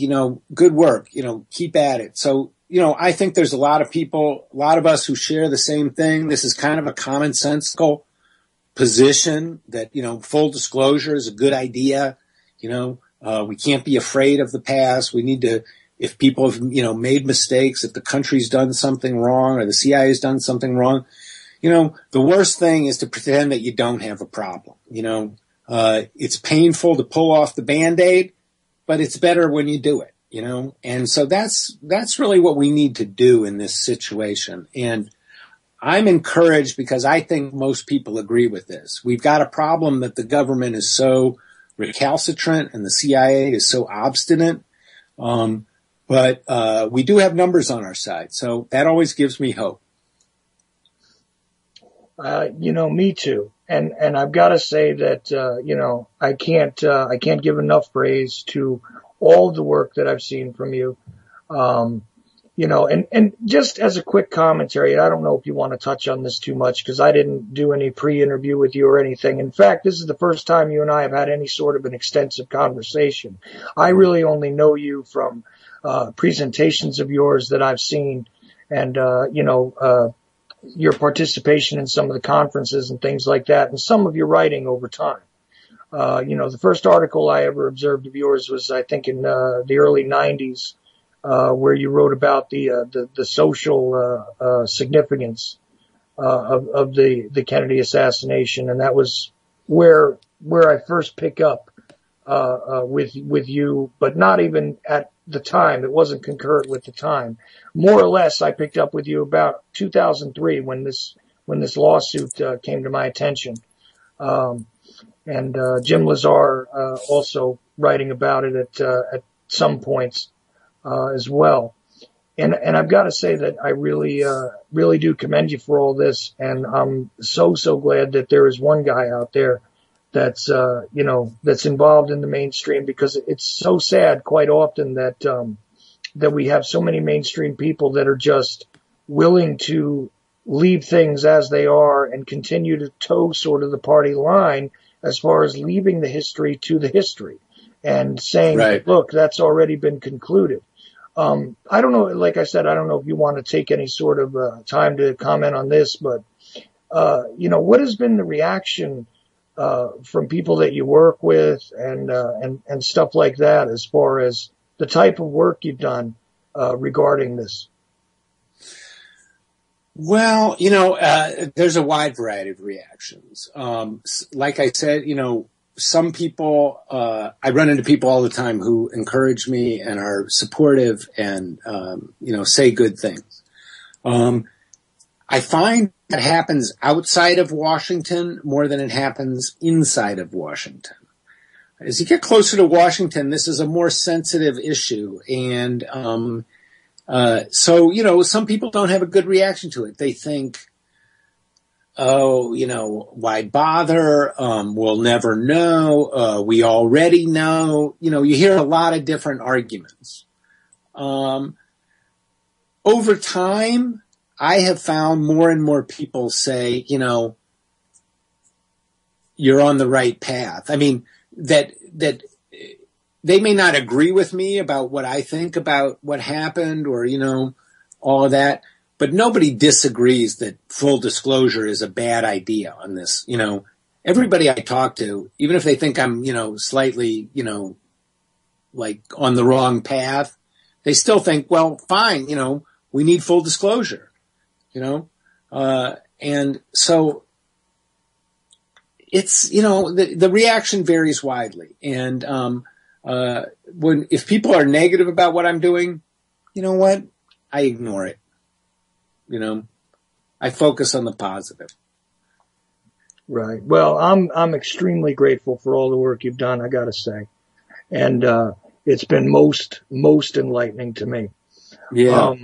good work, keep at it. So, I think there's a lot of us who share the same thing. This is kind of a commonsensical position that, full disclosure is a good idea. We can't be afraid of the past. We need to, if people have, made mistakes, if the country's done something wrong or the CIA's done something wrong, the worst thing is to pretend that you don't have a problem. It's painful to pull off the Band-Aid, but it's better when you do it, and so that's really what we need to do in this situation. And I'm encouraged because I think most people agree with this. We've got a problem that the government is so recalcitrant and the CIA is so obstinate. But we do have numbers on our side. So that always gives me hope. Me too. And I've got to say that, I can't give enough praise to all of the work that I've seen from you. And just as a quick commentary, I don't know if you want to touch on this too much because I didn't do any pre-interview with you or anything. In fact, this is the first time you and I have had any sort of an extensive conversation. I really only know you from presentations of yours that I've seen and, your participation in some of the conferences and things like that, and some of your writing over time. The first article I ever observed of yours was, I think, in the early 90s, where you wrote about the social significance of the Kennedy assassination, and that was where I first pick up with you, but not even at the time. It wasn't concurrent with the time. More or less, I picked up with you about 2003 when this lawsuit came to my attention, and Jim Lazar also writing about it at some points as well. And I've got to say that I really do commend you for all this, and I'm so glad that there is one guy out there that's that's involved in the mainstream, because it's so sad quite often that we have so many mainstream people that are just willing to leave things as they are and continue to toe sort of the party line as far as leaving the history to the history and saying, right, look, that's already been concluded. I don't know, like I said, I don't know if you want to take any sort of time to comment on this, but what has been the reaction from people that you work with and stuff like that, as far as the type of work you've done regarding this? Well, there's a wide variety of reactions. Like I said, some people, I run into people all the time who encourage me and are supportive and, say good things. I find that happens outside of Washington more than it happens inside of Washington. As you get closer to Washington, this is a more sensitive issue. And, so, some people don't have a good reaction to it. They think, why bother? We'll never know. We already know. You hear a lot of different arguments. Over time, I have found more and more people say, you know, you're on the right path. I mean, that they may not agree with me about what I think about what happened or, you know, all of that, but nobody disagrees that full disclosure is a bad idea on this. You know, everybody I talk to, even if they think I'm, you know, slightly, you know, like on the wrong path, they still think, well, fine, you know, we need full disclosure, you know? And so it's, you know, the reaction varies widely. And, if people are negative about what I'm doing, you know what? I ignore it. You know, I focus on the positive. Right. Well, I'm extremely grateful for all the work you've done, I gotta say. And, it's been most enlightening to me. Yeah.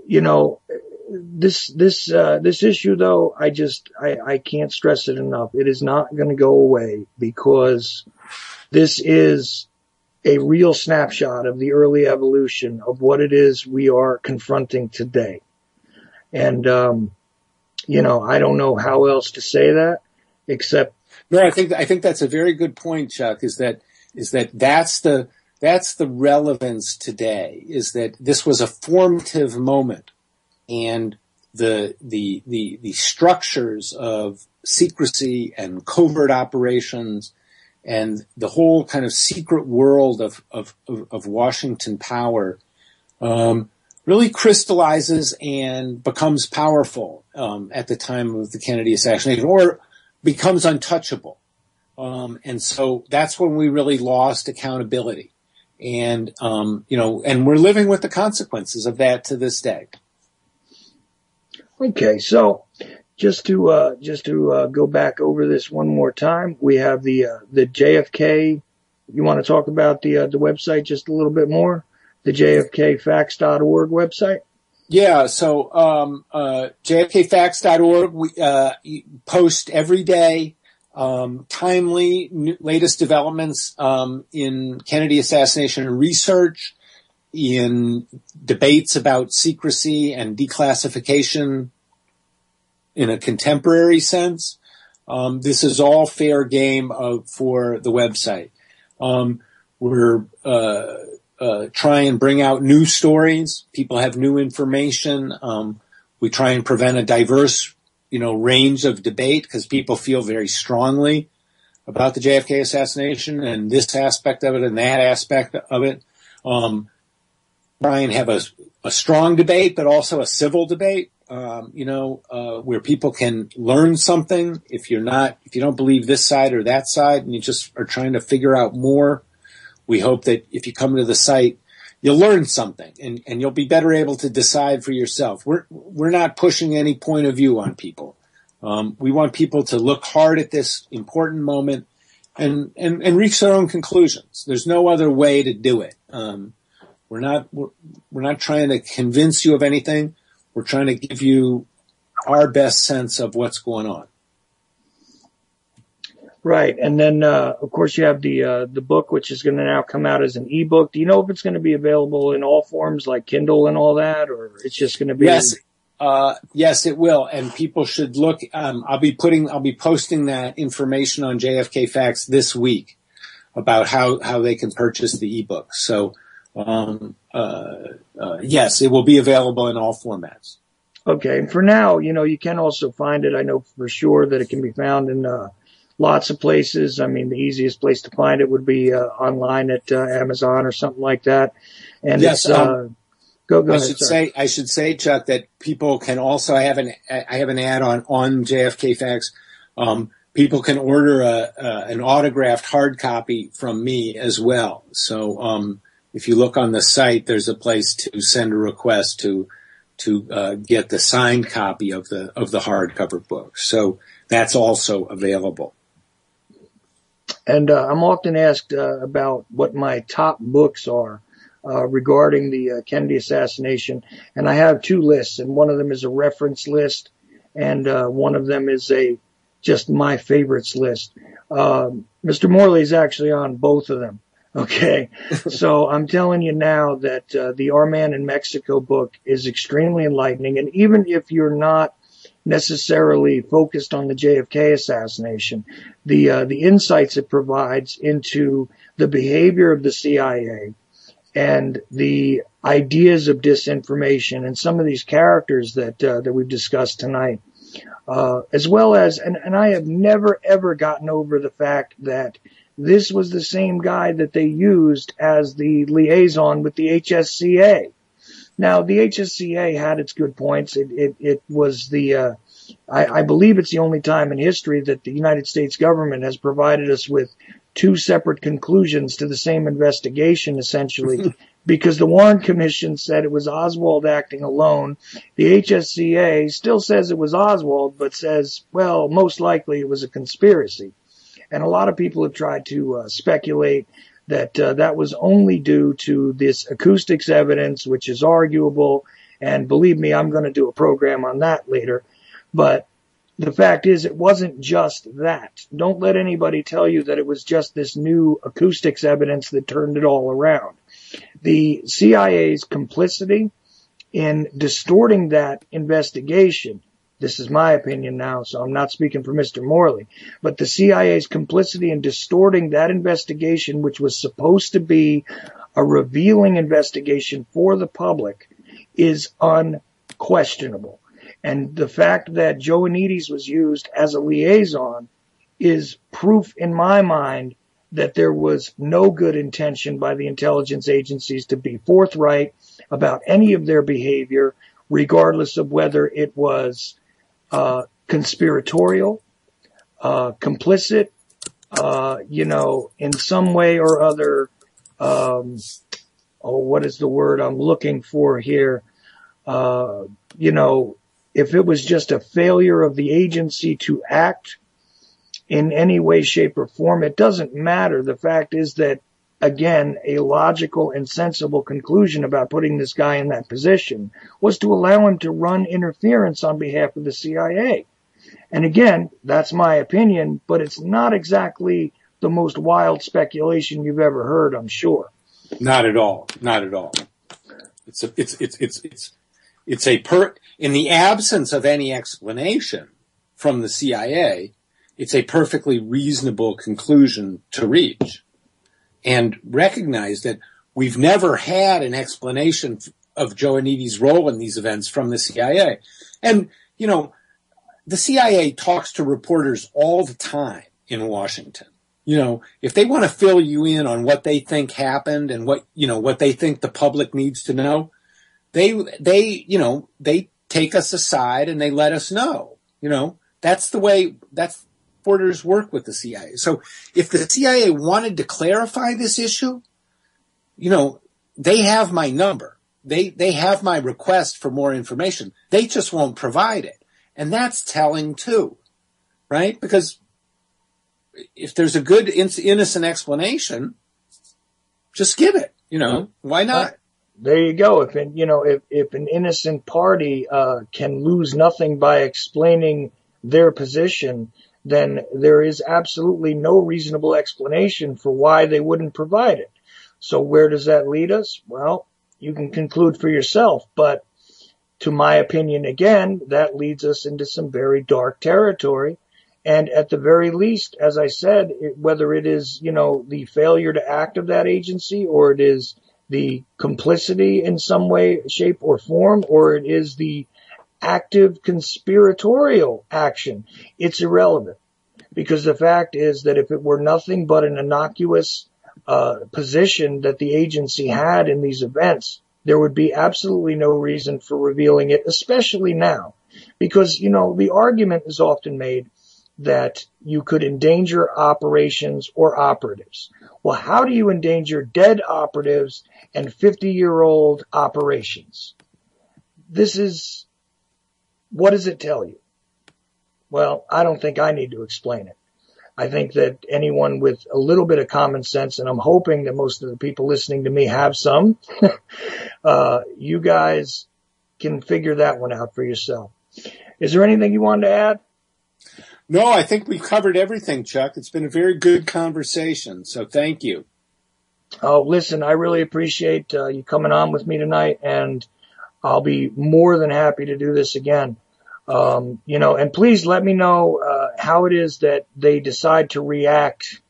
You know, this issue though, I can't stress it enough. It is not going to go away because this is a real snapshot of the early evolution of what it is we are confronting today. And, you know, I don't know how else to say that except. No, I think that's a very good point, Chuck, is that's the relevance today, is that this was a formative moment, and the structures of secrecy and covert operations and the whole kind of secret world of Washington power really crystallizes and becomes powerful at the time of the Kennedy assassination, or becomes untouchable. And so that's when we really lost accountability. And, you know, and we're living with the consequences of that to this day. Okay. So just to go back over this one more time, we have the JFK. You want to talk about the website just a little bit more? The JFKFacts.org website? Yeah. So, JFKFacts.org, we, post every day, timely latest developments, in Kennedy assassination research, in debates about secrecy and declassification in a contemporary sense. This is all fair game for the website. We're try and bring out new stories. People have new information. We try and prevent a diverse, you know, range of debate because people feel very strongly about the JFK assassination and this aspect of it and that aspect of it. Try and have a strong debate, but also a civil debate, you know, where people can learn something. If you don't believe this side or that side and you just are trying to figure out more, we hope that if you come to the site, you'll learn something and you'll be better able to decide for yourself. We're not pushing any point of view on people. We want people to look hard at this important moment and reach their own conclusions. There's no other way to do it. We're not trying to convince you of anything. We're trying to give you our best sense of what's going on. Right. And then, of course, you have the book, which is going to now come out as an ebook. Do you know if it's going to be available in all forms like Kindle and all that, or it's just going to be? Yes. Yes, it will. And people should look, I'll be posting that information on JFK Facts this week about how they can purchase the ebook. So, yes, it will be available in all formats. Okay. And for now, you know, you can also find it. I know for sure that it can be found in, lots of places. I mean, the easiest place to find it would be, online at, Amazon or something like that. And yes, it's, Go I ahead. I should say, Chuck, that people can also, I have an ad on JFK Facts. People can order an autographed hard copy from me as well. So, if you look on the site, there's a place to send a request to get the signed copy of the hardcover book. So that's also available. And, I'm often asked, about what my top books are. Regarding the Kennedy assassination. And I have two lists, and one of them is a reference list, and one of them is just my favorites list. Mr. Morley is actually on both of them. Okay, so I'm telling you now that the Our Man in Mexico book is extremely enlightening, and even if you're not necessarily focused on the JFK assassination, the insights it provides into the behavior of the CIA and the ideas of disinformation and some of these characters that we've discussed tonight, as well as, and I have never ever gotten over the fact that this was the same guy that they used as the liaison with the HSCA. Now, the HSCA had its good points. It was I believe it's the only time in history that the United States government has provided us with two separate conclusions to the same investigation, essentially, because the Warren Commission said it was Oswald acting alone. The HSCA still says it was Oswald, but says, well, most likely it was a conspiracy. And a lot of people have tried to speculate that that was only due to this acoustics evidence, which is arguable. And believe me, I'm going to do a program on that later. But the fact is, it wasn't just that. Don't let anybody tell you that it was just this new acoustics evidence that turned it all around. The CIA's complicity in distorting that investigation, this is my opinion now, so I'm not speaking for Mr. Morley, but the CIA's complicity in distorting that investigation, which was supposed to be a revealing investigation for the public, is unquestionable. And the fact that Joanides was used as a liaison is proof in my mind that there was no good intention by the intelligence agencies to be forthright about any of their behavior, regardless of whether it was conspiratorial, complicit, in some way or other. What is the word I'm looking for here? If it was just a failure of the agency to act in any way, shape, or form, it doesn't matter. The fact is that, again, a logical and sensible conclusion about putting this guy in that position was to allow him to run interference on behalf of the CIA. And again, that's my opinion, but it's not exactly the most wild speculation you've ever heard, I'm sure. Not at all. Not at all. In the absence of any explanation from the CIA, it's a perfectly reasonable conclusion to reach. And recognize that we've never had an explanation of Joanides' role in these events from the CIA. And, the CIA talks to reporters all the time in Washington. If they want to fill you in on what they think happened and what they think the public needs to know, they take us aside and they let us know. That's the way reporters work with the CIA. So if the CIA wanted to clarify this issue, they have my number. They have my request for more information. They just won't provide it. And that's telling too, right? Because if there's a good innocent explanation, just give it, why not? There you go. If an innocent party can lose nothing by explaining their position, then there is absolutely no reasonable explanation for why they wouldn't provide it. So where does that lead us? Well, you can conclude for yourself, but to my opinion, again, that leads us into some very dark territory. And at the very least, as I said, whether it is, the failure to act of that agency, or it is the complicity in some way, shape, or form, or it is the active conspiratorial action, it's irrelevant. Because the fact is that if it were nothing but an innocuous position that the agency had in these events, there would be absolutely no reason for revealing it, especially now. Because, the argument is often made that you could endanger operations or operatives. Well, how do you endanger dead operatives and 50-year-old operations? What does it tell you? Well, I don't think I need to explain it. I think that anyone with a little bit of common sense, and I'm hoping that most of the people listening to me have some, you guys can figure that one out for yourself. Is there anything you wanted to add? No, I think we've covered everything, Chuck. It's been a very good conversation, so thank you. Oh, listen, I really appreciate you coming on with me tonight, and I'll be more than happy to do this again. And please let me know how it is that they decide to react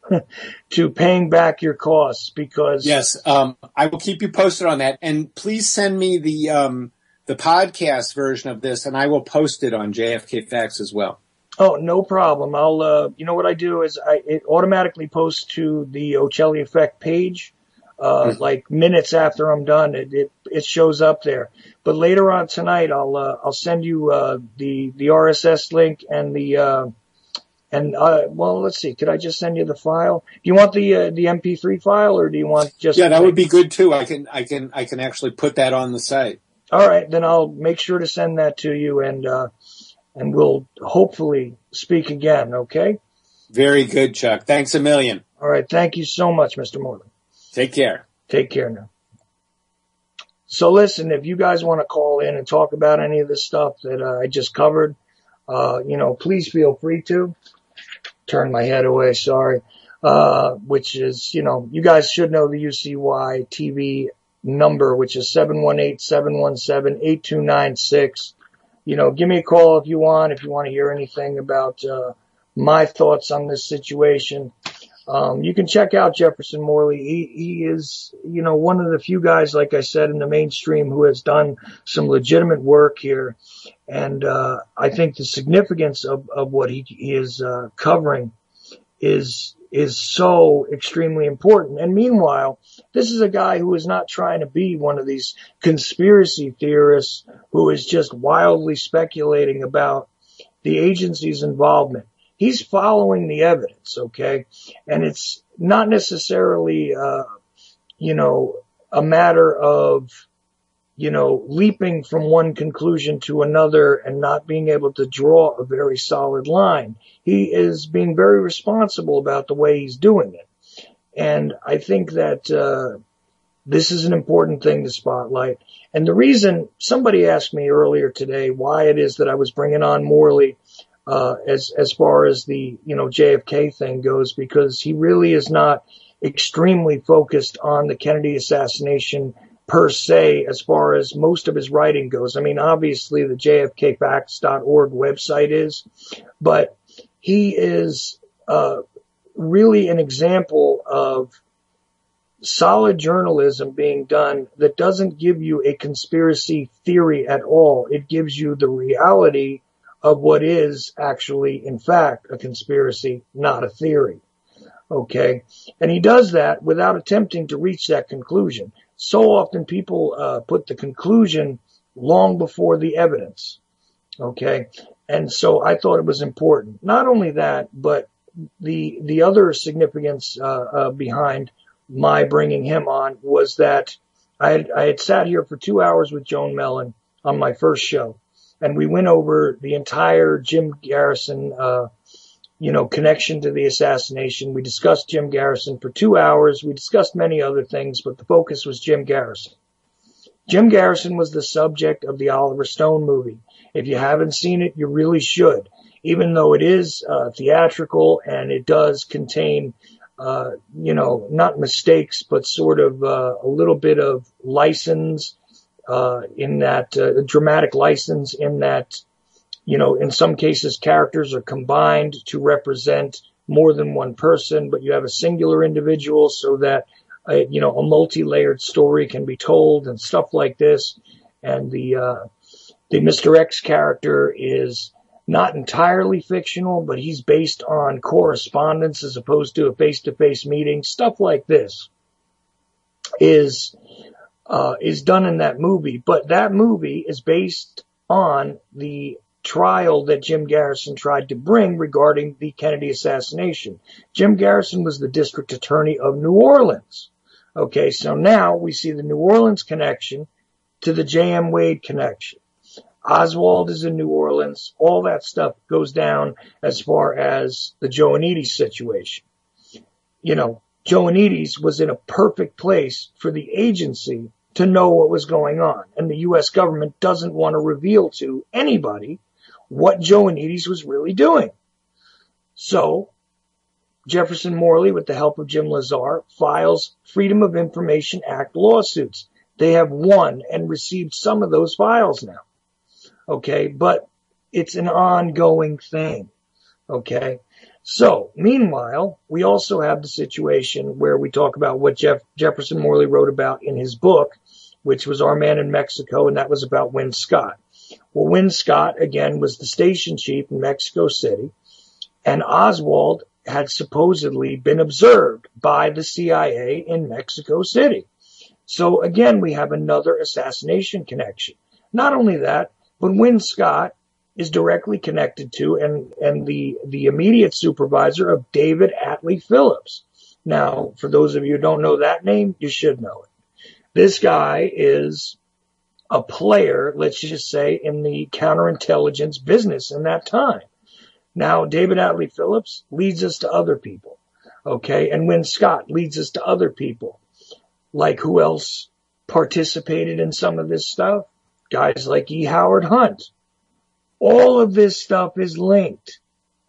to paying back your costs, because yes, I will keep you posted on that. And please send me the podcast version of this, and I will post it on JFK Facts as well. Oh, no problem. I'll, what I do is it automatically posts to the Ochelli Effect page, like minutes after I'm done. It shows up there. But later on tonight, I'll send you, the RSS link and well, let's see. Could I just send you the file? Do you want the MP3 file, or do you want just? Yeah, that would be good too. I can actually put that on the site. All right, then I'll make sure to send that to you, and we'll hopefully speak again, okay? Very good, Chuck. Thanks a million. All right. Thank you so much, Mr. Morley. Take care. Take care now. So listen, if you guys want to call in and talk about any of this stuff that I just covered, please feel free to. Turn my head away, sorry. Which is, you guys should know the UCY TV number, which is 718-717-8296. Give me a call if you want to hear anything about my thoughts on this situation. You can check out Jefferson Morley. He is, one of the few guys, like I said, in the mainstream who has done some legitimate work here. And I think the significance of what he is covering is so extremely important. And meanwhile, this is a guy who is not trying to be one of these conspiracy theorists who is just wildly speculating about the agency's involvement. He's following the evidence, okay? And it's not necessarily, a matter of, leaping from one conclusion to another and not being able to draw a very solid line. He is being very responsible about the way he's doing it. And I think that this is an important thing to spotlight. And the reason, somebody asked me earlier today why it is that I was bringing on Morley as far as the, JFK thing goes, because he really is not extremely focused on the Kennedy assassination per se, as far as most of his writing goes. I mean, obviously the jfkfacts.org website is, but he is really an example of solid journalism being done that doesn't give you a conspiracy theory at all. It gives you the reality of what is actually, in fact, a conspiracy, not a theory. Okay? And he does that without attempting to reach that conclusion. So often people put the conclusion long before the evidence. Okay? And so I thought it was important. Not only that, but the other significance behind my bringing him on was that I had sat here for 2 hours with Joan Mellon on my first show, and we went over the entire Jim Garrison connection to the assassination. We discussed Jim Garrison for 2 hours. We discussed many other things, but the focus was Jim Garrison. Jim Garrison was the subject of the Oliver Stone movie. If you haven't seen it, you really should, even though it is theatrical and it does contain, not mistakes, but sort of a little bit of license in that dramatic license in that, in some cases, characters are combined to represent more than one person, but you have a singular individual so that, a multi-layered story can be told and stuff like this. And the Mr. X character is not entirely fictional, but he's based on correspondence as opposed to a face-to-face meeting. Stuff like this is done in that movie, but that movie is based on the trial that Jim Garrison tried to bring regarding the Kennedy assassination. Jim Garrison was the district attorney of New Orleans. Okay, so now we see the New Orleans connection to the J.M. Wade connection. Oswald is in New Orleans. All that stuff goes down as far as the Joanides situation. Joanides was in a perfect place for the agency to know what was going on. And the U.S. government doesn't want to reveal to anybody what Joanides was really doing. So Jefferson Morley, with the help of Jim Lazar, files Freedom of Information Act lawsuits. They have won and received some of those files now. Okay, but it's an ongoing thing. Okay, so meanwhile, we also have the situation where we talk about what Jefferson Morley wrote about in his book, which was Our Man in Mexico, and that was about Win Scott. Well, Win Scott, again, was the station chief in Mexico City, and Oswald had supposedly been observed by the CIA in Mexico City. So again, we have another assassination connection. Not only that, but Win Scott is directly connected to and the immediate supervisor of David Atlee Phillips. Now, for those of you who don't know that name, you should know it. This guy is a player, let's just say, in the counterintelligence business in that time. Now, David Atlee Phillips leads us to other people, okay? And Win Scott leads us to other people. Like who else participated in some of this stuff? Guys like E. Howard Hunt. All of this stuff is linked,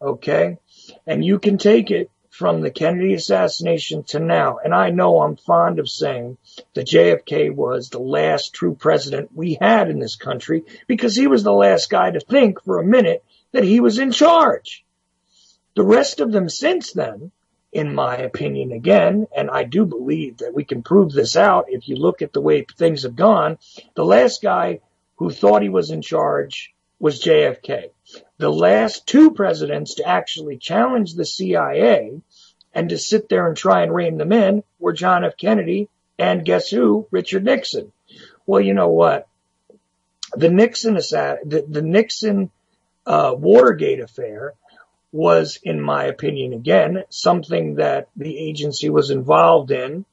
okay? And you can take it from the Kennedy assassination to now. And I know I'm fond of saying that JFK was the last true president we had in this country because he was the last guy to think for a minute that he was in charge. The rest of them since then, in my opinion again, and I do believe that we can prove this out if you look at the way things have gone, the last guy who thought he was in charge was JFK. The last two presidents to actually challenge the CIA and to sit there and try and rein them in were John F. Kennedy and guess who? Richard Nixon. Well, you know what? The Nixon Watergate affair was, in my opinion, again, something that the agency was involved in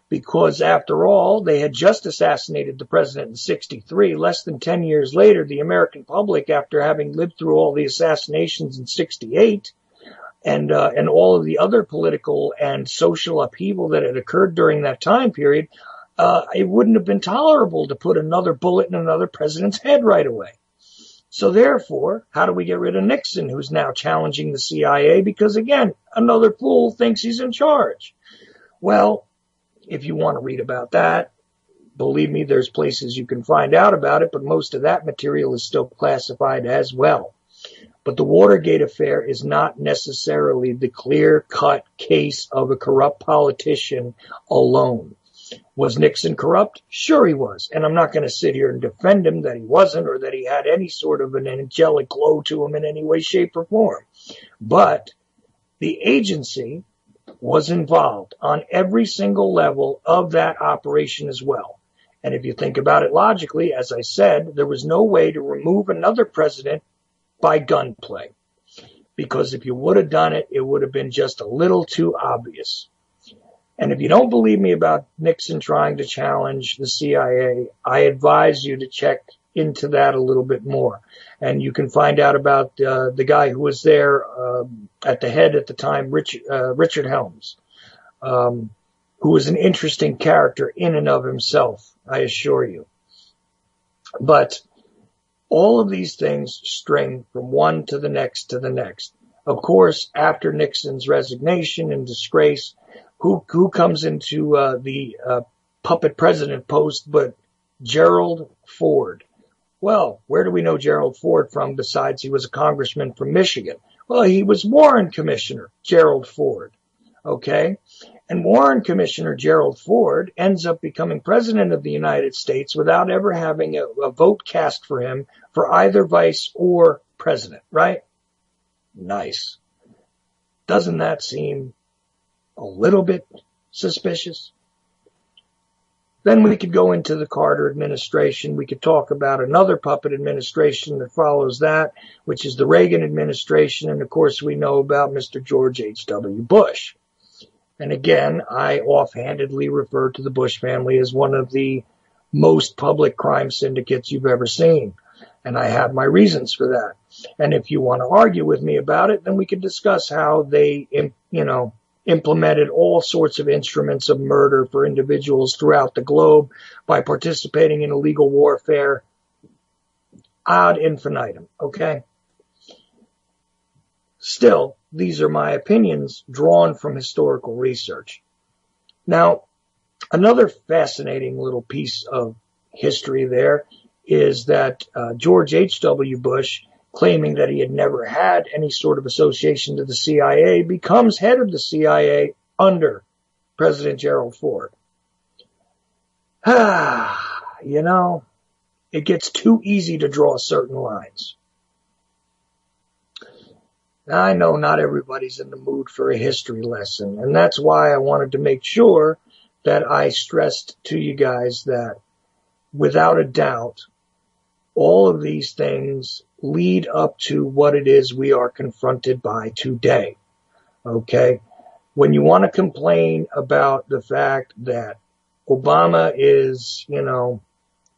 because, after all, they had just assassinated the president in 1963. Less than 10 years later, the American public, after having lived through all the assassinations in 1968 and all of the other political and social upheaval that had occurred during that time period, it wouldn't have been tolerable to put another bullet in another president's head right away. So therefore, how do we get rid of Nixon, who's now challenging the CIA? Because again, another fool thinks he's in charge. Well, if you want to read about that, believe me, there's places you can find out about it, but most of that material is still classified as well. But the Watergate affair is not necessarily the clear-cut case of a corrupt politician alone. Was Nixon corrupt? Sure he was. And I'm not going to sit here and defend him that he wasn't or that he had any sort of an angelic glow to him in any way, shape, or form. But the agency was involved on every single level of that operation as well. And if you think about it logically, as I said, there was no way to remove another president by gunplay. Because if you would have done it, it would have been just a little too obvious. And if you don't believe me about Nixon trying to challenge the CIA, I advise you to check into that a little bit more. And you can find out about the guy who was there at the head at the time, Richard Helms, who was an interesting character in and of himself, I assure you. But all of these things string from one to the next to the next. Of course, after Nixon's resignation and disgrace, who comes into the puppet president post but Gerald Ford? Well, where do we know Gerald Ford from besides he was a congressman from Michigan? Well, he was Warren Commissioner Gerald Ford, okay? And Warren Commissioner Gerald Ford ends up becoming president of the United States without ever having a vote cast for him for either vice or president, right? Nice. Doesn't that seem a little bit suspicious? Then we could go into the Carter administration. We could talk about another puppet administration that follows that, which is the Reagan administration. And of course, we know about Mr. George H.W. Bush. And again, I offhandedly refer to the Bush family as one of the most public crime syndicates you've ever seen. And I have my reasons for that. And if you want to argue with me about it, then we can discuss how they, implemented all sorts of instruments of murder for individuals throughout the globe by participating in illegal warfare ad infinitum, okay? Still, these are my opinions drawn from historical research. Now, another fascinating little piece of history there is that George H.W. Bush, claiming that he had never had any sort of association to the CIA, becomes head of the CIA under President Gerald Ford. You know, it gets too easy to draw certain lines. Now, I know not everybody's in the mood for a history lesson, and that's why I wanted to make sure that I stressed to you guys that, without a doubt, all of these things lead up to what it is we are confronted by today. Okay? When you want to complain about the fact that Obama is, you know,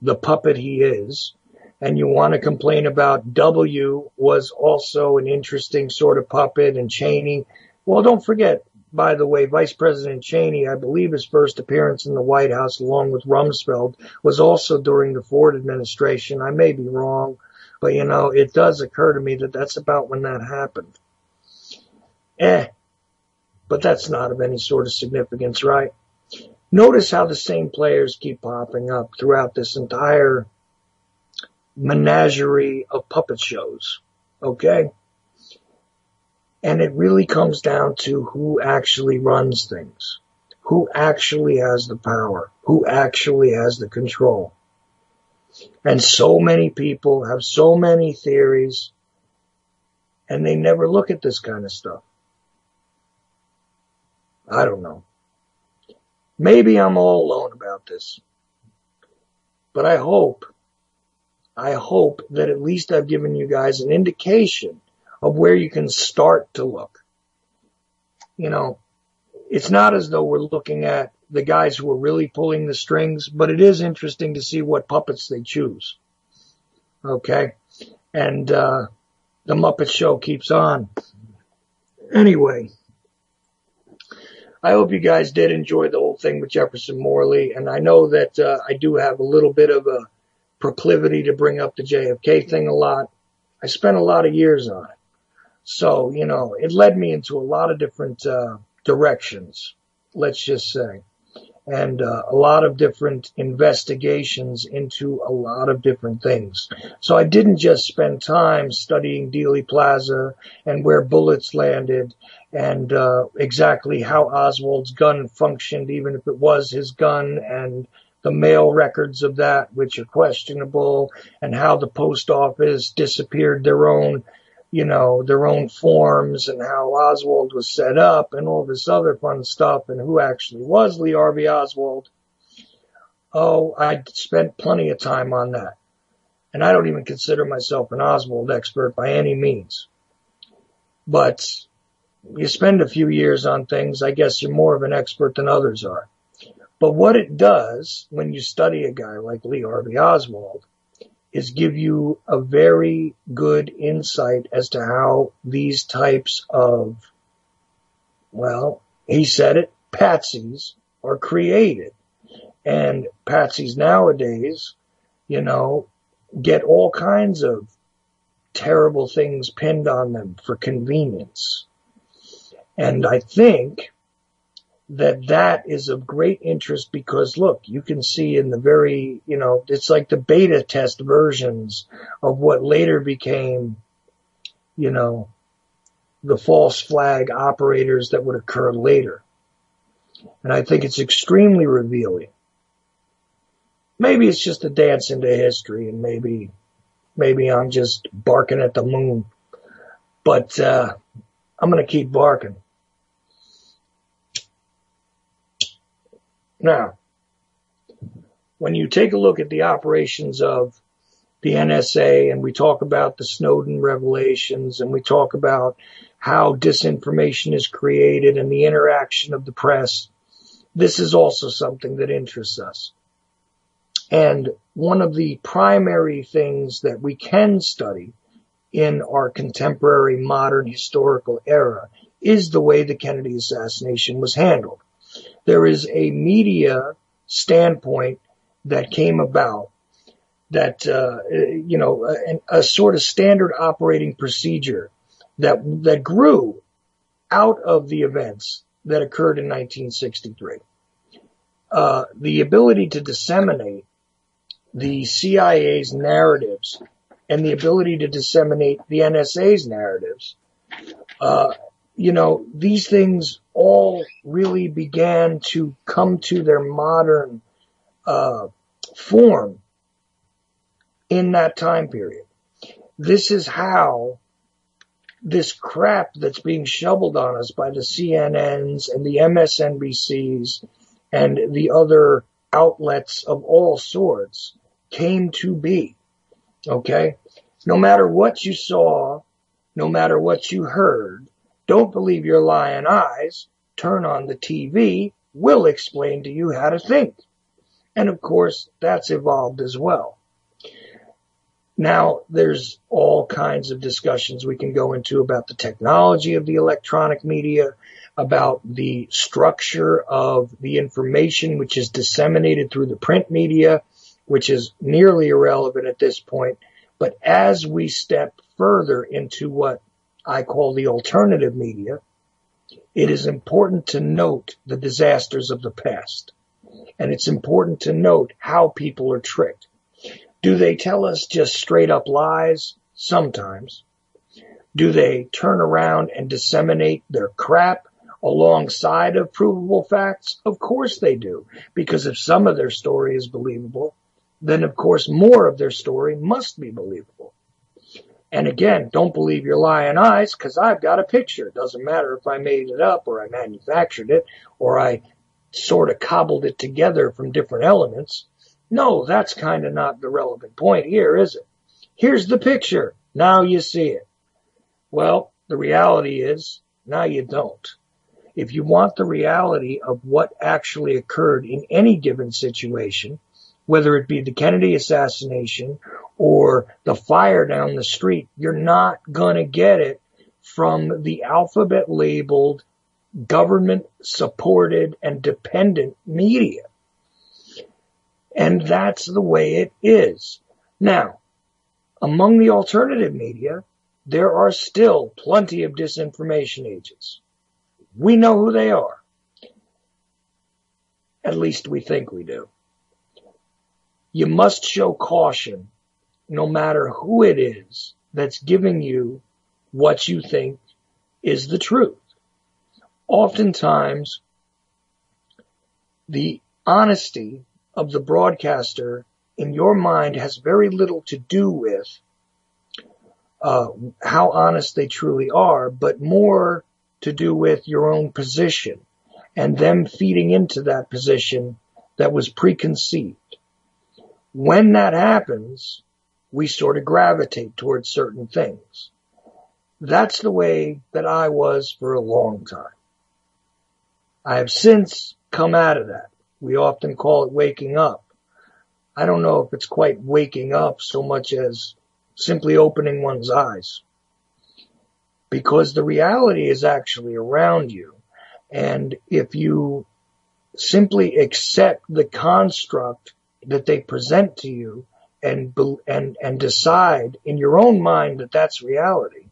the puppet he is, and you want to complain about W was also an interesting sort of puppet, and Cheney, well, don't forget, by the way, Vice President Cheney, I believe his first appearance in the White House along with Rumsfeld was also during the Ford administration. I may be wrong, but, you know, it does occur to me that that's about when that happened. But that's not of any sort of significance, right? Notice how the same players keep popping up throughout this entire menagerie of puppet shows, okay? And it really comes down to who actually runs things, who actually has the power, who actually has the control. And so many people have so many theories, and they never look at this kind of stuff. I don't know. Maybe I'm all alone about this. But I hope that at least I've given you guys an indication of where you can start to look. You know, it's not as though we're looking at the guys who are really pulling the strings, but it is interesting to see what puppets they choose. Okay? And the Muppet Show keeps on. Anyway, I hope you guys did enjoy the whole thing with Jefferson Morley, and I know that I do have a little bit of a proclivity to bring up the JFK thing a lot. I spent a lot of years on it. So, you know, it led me into a lot of different directions, let's just say, and a lot of different investigations into a lot of different things. So I didn't just spend time studying Dealey Plaza and where bullets landed and exactly how Oswald's gun functioned, even if it was his gun, and the mail records of that, which are questionable, and how the post office disappeared their own, you know, their own forms, and how Oswald was set up, and all this other fun stuff, and who actually was Lee Harvey Oswald. Oh, I spent plenty of time on that. And I don't even consider myself an Oswald expert by any means. But you spend a few years on things, I guess you're more of an expert than others are. But what it does when you study a guy like Lee Harvey Oswald is give you a very good insight as to how these types of, well, he said it, patsies are created. And patsies nowadays, you know, get all kinds of terrible things pinned on them for convenience. And I think that is of great interest because, look, you can see in the very, you know, it's like the beta test versions of what later became, you know, the false flag operators that would occur later. And I think it's extremely revealing. Maybe it's just a dance into history, and maybe I'm just barking at the moon. But I'm going to keep barking. Now, when you take a look at the operations of the NSA, and we talk about the Snowden revelations, and we talk about how disinformation is created and the interaction of the press, this is also something that interests us. And one of the primary things that we can study in our contemporary modern historical era is the way the Kennedy assassination was handled. There is a media standpoint that came about that, a sort of standard operating procedure that grew out of the events that occurred in 1963. The ability to disseminate the CIA's narratives and the ability to disseminate the NSA's narratives, these things all really began to come to their modern form in that time period. This is how this crap that's being shoveled on us by the CNNs and the MSNBCs and the other outlets of all sorts came to be. Okay? No matter what you saw, no matter what you heard, don't believe your lying eyes. Turn on the TV. We'll explain to you how to think. And of course, that's evolved as well. Now, there's all kinds of discussions we can go into about the technology of the electronic media, about the structure of the information which is disseminated through the print media, which is nearly irrelevant at this point. But as we step further into what I call the alternative media, it is important to note the disasters of the past. And it's important to note how people are tricked. Do they tell us just straight up lies? Sometimes. Do they turn around and disseminate their crap alongside of provable facts? Of course they do. Because if some of their story is believable, then of course more of their story must be believable. And again, don't believe your lying eyes, because I've got a picture. It doesn't matter if I made it up or I manufactured it or I sort of cobbled it together from different elements. No, that's kind of not the relevant point here, is it? Here's the picture. Now you see it. Well, the reality is, now you don't. If you want the reality of what actually occurred in any given situation, whether it be the Kennedy assassination or the fire down the street, you're not going to get it from the alphabet labeled, government supported and dependent media. And that's the way it is. Now, among the alternative media, there are still plenty of disinformation agents. We know who they are. At least we think we do. You must show caution no matter who it is that's giving you what you think is the truth. Oftentimes, the honesty of the broadcaster in your mind has very little to do with how honest they truly are, but more to do with your own position and them feeding into that position that was preconceived. When that happens, we sort of gravitate towards certain things. That's the way that I was for a long time. I have since come out of that. We often call it waking up. I don't know if it's quite waking up so much as simply opening one's eyes. Because the reality is actually around you. And if you simply accept the construct that they present to you and decide in your own mind that that's reality,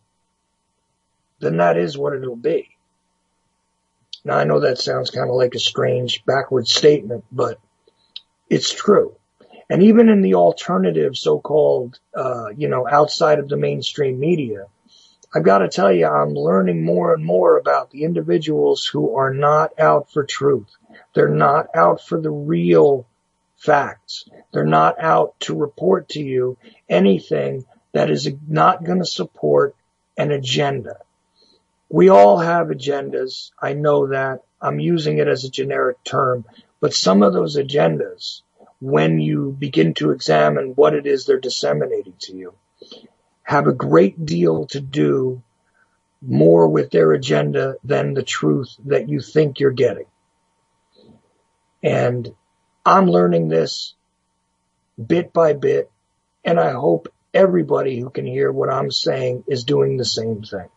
then that is what it'll be. Now, I know that sounds kind of like a strange backward statement, but it's true. And even in the alternative so-called, outside of the mainstream media, I've got to tell you, I'm learning more and more about the individuals who are not out for truth. They're not out for the real facts. They're not out to report to you anything that is not going to support an agenda. We all have agendas. I know that. I'm using it as a generic term. But some of those agendas, when you begin to examine what it is they're disseminating to you, have a great deal to do more with their agenda than the truth that you think you're getting. And I'm learning this bit by bit, and I hope everybody who can hear what I'm saying is doing the same thing.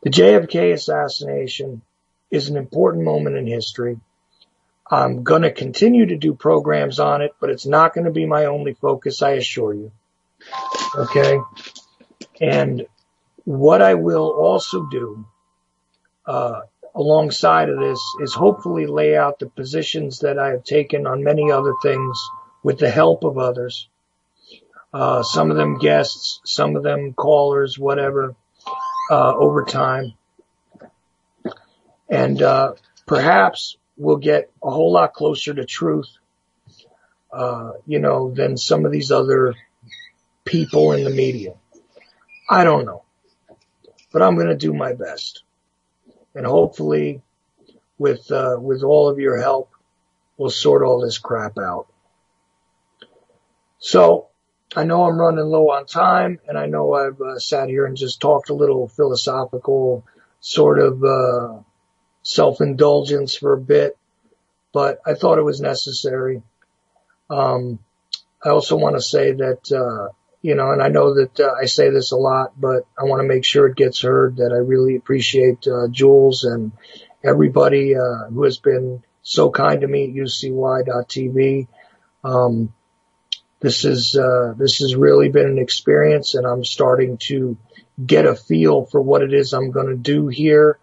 The JFK assassination is an important moment in history. I'm going to continue to do programs on it, but it's not going to be my only focus, I assure you. Okay? And what I will also do alongside of this is hopefully lay out the positions that I have taken on many other things with the help of others. Some of them guests, some of them callers, whatever, over time. And perhaps we'll get a whole lot closer to truth, than some of these other people in the media. I don't know. But I'm going to do my best. And hopefully, with all of your help, we'll sort all this crap out. So, I know I'm running low on time, and I know I've sat here and just talked a little philosophical sort of self-indulgence for a bit, but I thought it was necessary. I also want to say that, and I know that I say this a lot, but I want to make sure it gets heard that I really appreciate Jules and everybody who has been so kind to me at UCY.tv. This has really been an experience, and I'm starting to get a feel for what it is I'm going to do here.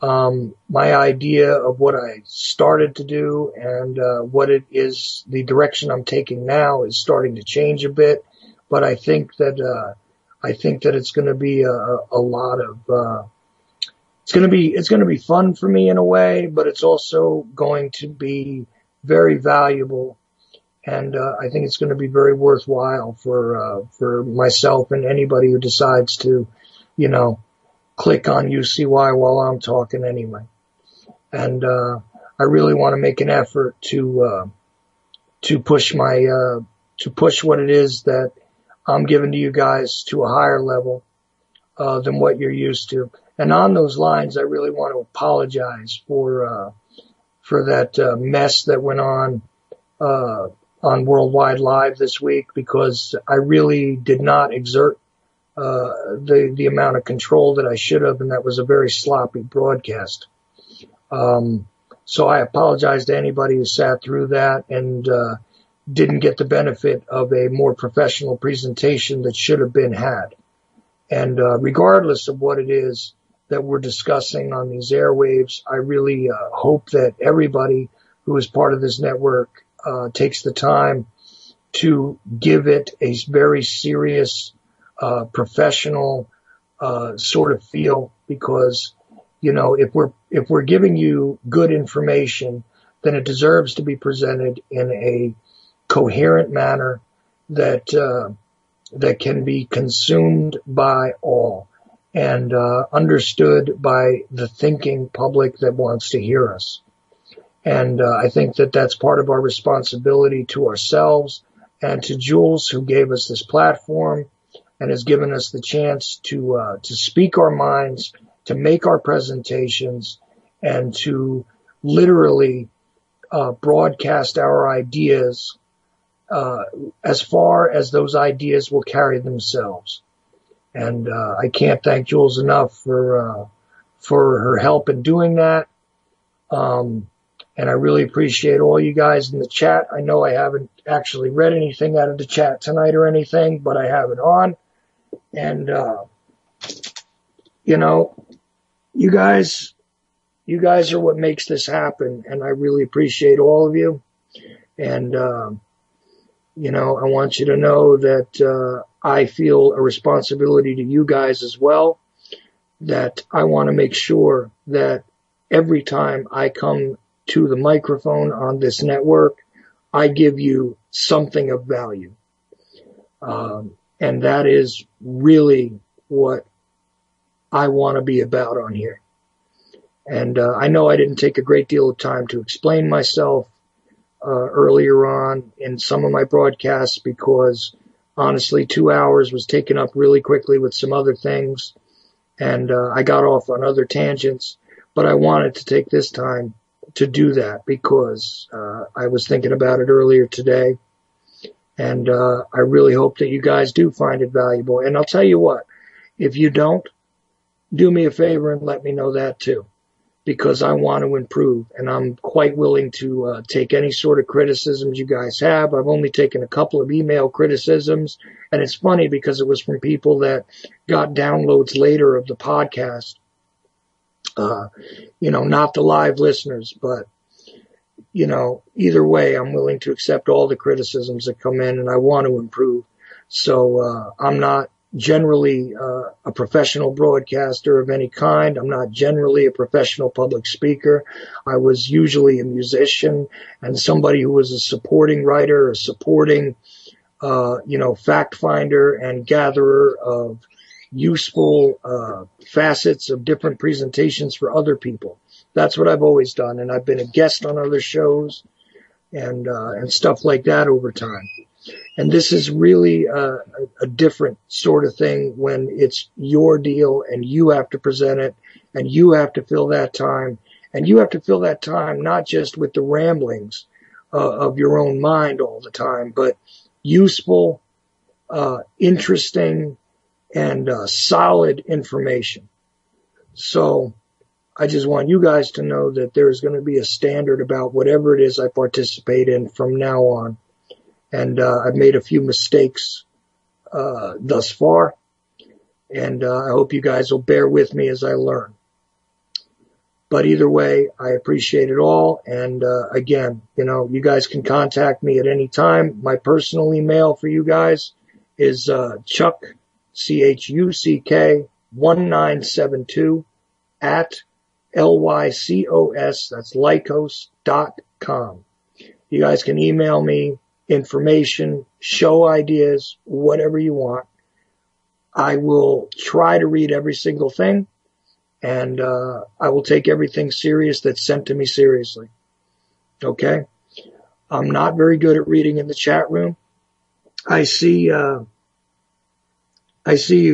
My idea of what I started to do and what it is, the direction I'm taking now is starting to change a bit. But I think that it's going to be a lot of it's going to be fun for me in a way, but it's also going to be very valuable. And I think it's going to be very worthwhile for myself and anybody who decides to, click on UCY while I'm talking anyway. And I really want to make an effort to push what it is that I'm giving to you guys to a higher level than what you're used to. And on those lines, I really want to apologize for that mess that went on Worldwide Live this week, because I really did not exert the amount of control that I should have, and that was a very sloppy broadcast. So I apologize to anybody who sat through that and didn't get the benefit of a more professional presentation that should have been had. And regardless of what it is that we're discussing on these airwaves, I really hope that everybody who is part of this network takes the time to give it a very serious, professional sort of feel, because if we're giving you good information, then it deserves to be presented in a coherent manner that can be consumed by all and understood by the thinking public that wants to hear us. And I think that that's part of our responsibility to ourselves and to Jules, who gave us this platform and has given us the chance to speak our minds, to make our presentations, and to literally broadcast our ideas as far as those ideas will carry themselves. And I can't thank Jules enough for her help in doing that. And I really appreciate all you guys in the chat. I know I haven't actually read anything out of the chat tonight or anything, but I have it on. And, you guys are what makes this happen. And I really appreciate all of you. And, I want you to know that I feel a responsibility to you guys as well, that I want to make sure that every time I come to the microphone on this network, I give you something of value. And that is really what I want to be about on here. And I know I didn't take a great deal of time to explain myself earlier on in some of my broadcasts, because honestly 2 hours was taken up really quickly with some other things, and I got off on other tangents. But I wanted to take this time to do that because I was thinking about it earlier today, and I really hope that you guys do find it valuable. And I'll tell you what, if you don't, do me a favor and let me know that too, because I want to improve, and I'm quite willing to take any sort of criticisms you guys have. I've only taken a couple of email criticisms, and it's funny because it was from people that got downloads later of the podcast. Not the live listeners, but, either way, I'm willing to accept all the criticisms that come in, and I want to improve. So I'm not generally a professional broadcaster of any kind. I'm not generally a professional public speaker. I was usually a musician and somebody who was a supporting writer, a supporting, fact finder and gatherer of useful facets of different presentations for other people. That's what I've always done, and I've been a guest on other shows and stuff like that over time. And this is really a different sort of thing when it's your deal and you have to present it and you have to fill that time. And you have to fill that time not just with the ramblings of your own mind all the time, but useful, interesting, and solid information. So I just want you guys to know that there's going to be a standard about whatever it is I participate in from now on. And I've made a few mistakes thus far, and I hope you guys will bear with me as I learn. But either way, I appreciate it all. And again, you guys can contact me at any time. My personal email for you guys is Chuck, CHUCK 1972 at LYCOS, that's lycos.com. You guys can email me information, show ideas, whatever you want. I will try to read every single thing, and I will take everything serious that's sent to me seriously. Okay? I'm not very good at reading in the chat room. I see you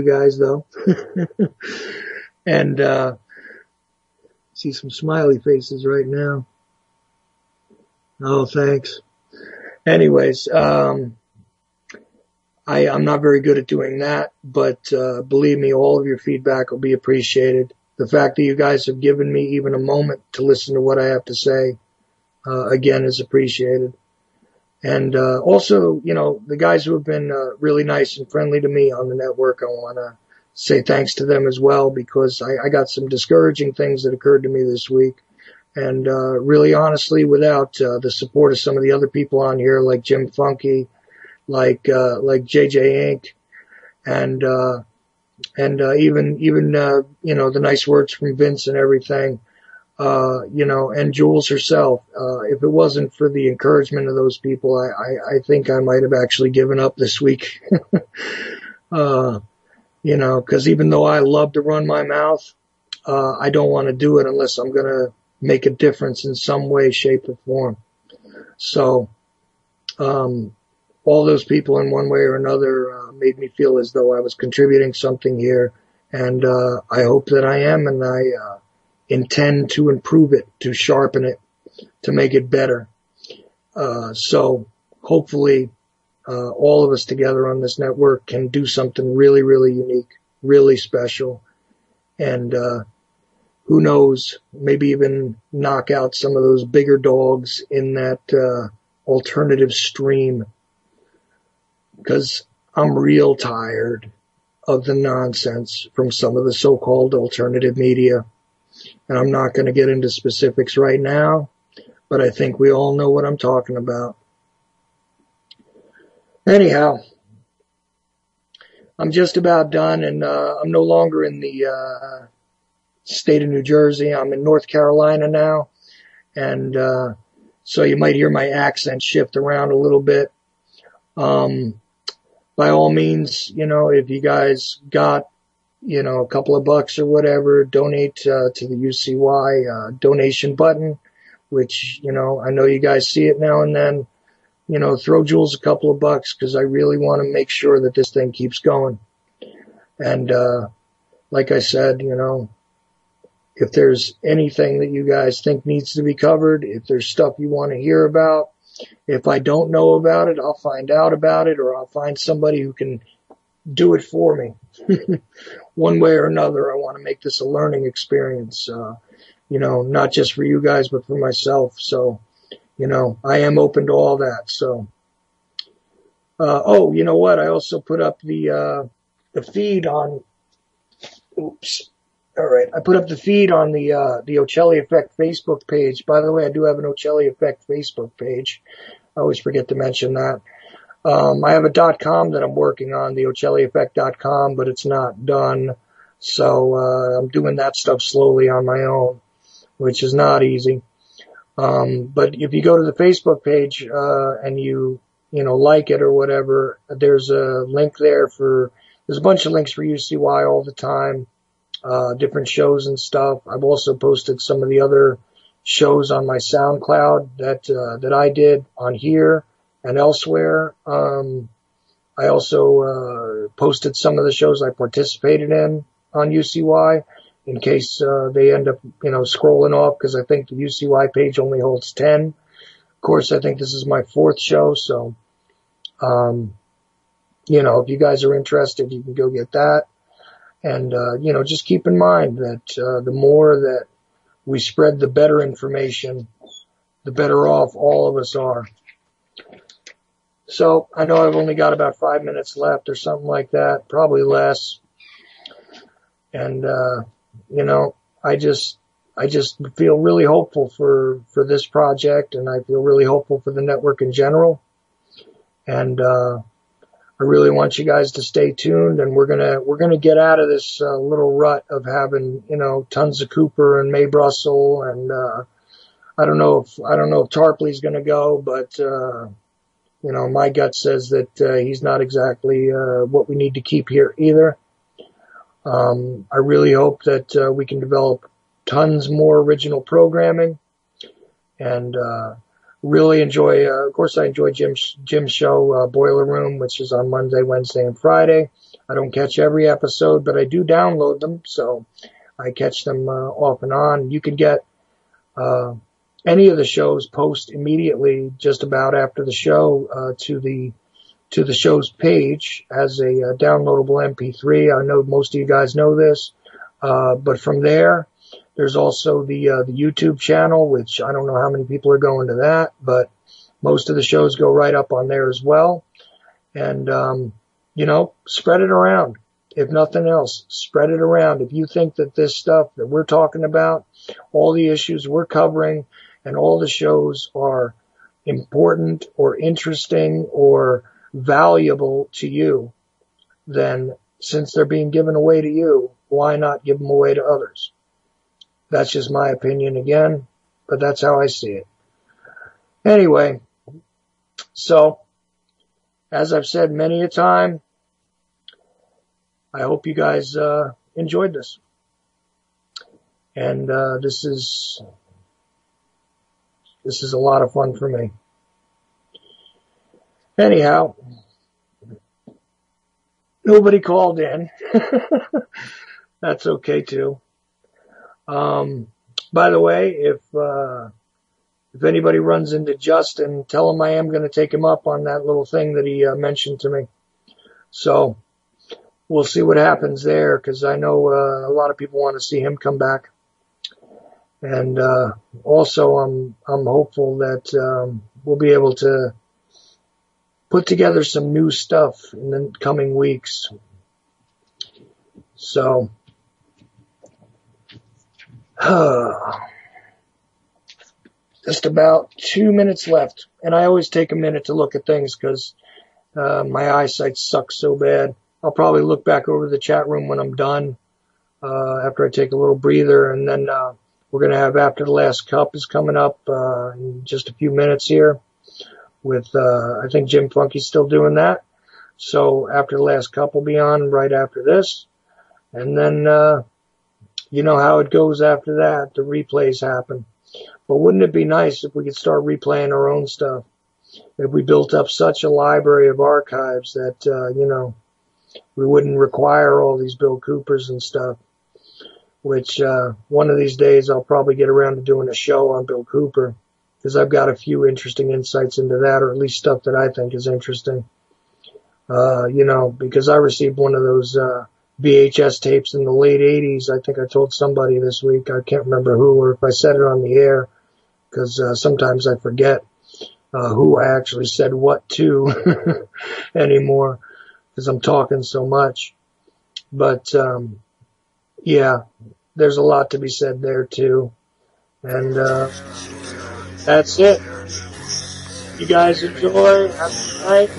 guys though. And see some smiley faces right now. Oh, thanks. Anyways, I'm not very good at doing that, but believe me, all of your feedback will be appreciated. The fact that you guys have given me even a moment to listen to what I have to say, again, is appreciated. And also, the guys who have been really nice and friendly to me on the network, I want to say thanks to them as well, because I got some discouraging things that occurred to me this week. And really, honestly, without the support of some of the other people on here, like Jim Funky, like JJ Inc., and even the nice words from Vince and everything, and Jules herself. If it wasn't for the encouragement of those people, I think I might have actually given up this week. Because even though I love to run my mouth, I don't want to do it unless I'm going to make a difference in some way, shape, or form. So, all those people in one way or another made me feel as though I was contributing something here, and I hope that I am, and I intend to improve it, to sharpen it, to make it better. So hopefully all of us together on this network can do something really, really unique, really special, and who knows, maybe even knock out some of those bigger dogs in that alternative stream, because I'm real tired of the nonsense from some of the so-called alternative media. And I'm not going to get into specifics right now, but I think we all know what I'm talking about. Anyhow, I'm just about done, and I'm no longer in the state of New Jersey. I'm in North Carolina now, and so you might hear my accent shift around a little bit. By all means, if you guys got a couple of bucks or whatever, donate to the UCY donation button, which, I know you guys see it now and then. Throw Jules a couple of bucks, because I really want to make sure that this thing keeps going. And like I said, if there's anything that you guys think needs to be covered, if there's stuff you want to hear about, if I don't know about it, I'll find out about it, or I'll find somebody who can do it for me. One way or another, I want to make this a learning experience. not just for you guys, but for myself. So, I am open to all that. So, you know what? I also put up the feed on, oops. All right. I put up the feed on the Ochelli Effect Facebook page. By the way, I do have an Ochelli Effect Facebook page. I always forget to mention that. I have a .com that I'm working on, the OchelliEffect.com, but it's not done. So, I'm doing that stuff slowly on my own, which is not easy. But if you go to the Facebook page, and you like it or whatever, there's a link there there's a bunch of links for UCY all the time, different shows and stuff. I've also posted some of the other shows on my SoundCloud that I did on here and elsewhere. I also, posted some of the shows I participated in on UCY in case, they end up, scrolling off, because I think the UCY page only holds 10. Of course, I think this is my 4th show. So, if you guys are interested, you can go get that. And, just keep in mind that, the more that we spread the better information, the better off all of us are. So I know I've only got about 5 minutes left or something like that, probably less. And, I just feel really hopeful for this project, and I feel really hopeful for the network in general. And, I really want you guys to stay tuned, and we're gonna get out of this, little rut of having, tons of Cooper and May Brussel, and, I don't know if Tarpley's gonna go, but, my gut says that, he's not exactly, what we need to keep here either. I really hope that, we can develop tons more original programming, and, really enjoy, of course I enjoy Jim's show, Boiler Room, which is on Monday, Wednesday, and Friday. I don't catch every episode, but I do download them, so I catch them, off and on. You can get, any of the shows post immediately just about after the show, to the show's page as a downloadable MP3. I know most of you guys know this, but from there's also the YouTube channel, which I don't know how many people are going to that, but most of the shows go right up on there as well. And, spread it around. If nothing else, spread it around. If you think that this stuff that we're talking about, all the issues we're covering, and all the shows are important or interesting or valuable to you, then since they're being given away to you, why not give them away to others? That's just my opinion again, but that's how I see it. Anyway, so as I've said many a time, I hope you guys enjoyed this. And this is a lot of fun for me. Anyhow, nobody called in. That's okay too. By the way, if anybody runs into Justin, tell him I am going to take him up on that little thing that he mentioned to me. So we'll see what happens there, because I know a lot of people want to see him come back. And also I'm hopeful that we'll be able to put together some new stuff in the coming weeks. So just about 2 minutes left, and I always take a minute to look at things because my eyesight sucks so bad. I'll probably look back over the chat room when I'm done, after I take a little breather, and then we're going to have After the Last Cup is coming up in just a few minutes here with, I think Jim Funky's still doing that. So After the Last Cup will be on right after this, and then you know how it goes after that. The replays happen. But wouldn't it be nice if we could start replaying our own stuff? If we built up such a library of archives that, we wouldn't require all these Bill Coopers and stuff, which one of these days I'll probably get around to doing a show on Bill Cooper, because I've got a few interesting insights into that, or at least stuff that I think is interesting. Because I received one of those VHS tapes in the late 80s. I think I told somebody this week. I can't remember who or if I said it on the air, because sometimes I forget who I actually said what to anymore, because I'm talking so much. But yeah, there's a lot to be said there too. And that's it. You guys enjoy. Have a good night.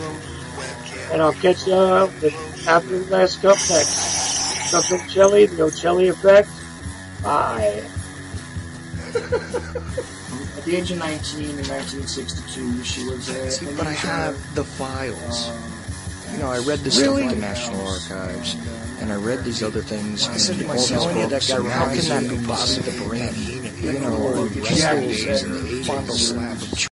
And I'll catch you after the last cup next. Chuck Ochelli, the Ochelli Effect. Bye. At the age of 19 in 1962, she was See, but I have the files. You know, I read this stuff at the National Archives, and I read these other things. I said to myself, how can that be possible? You know, pistols and fondle slab of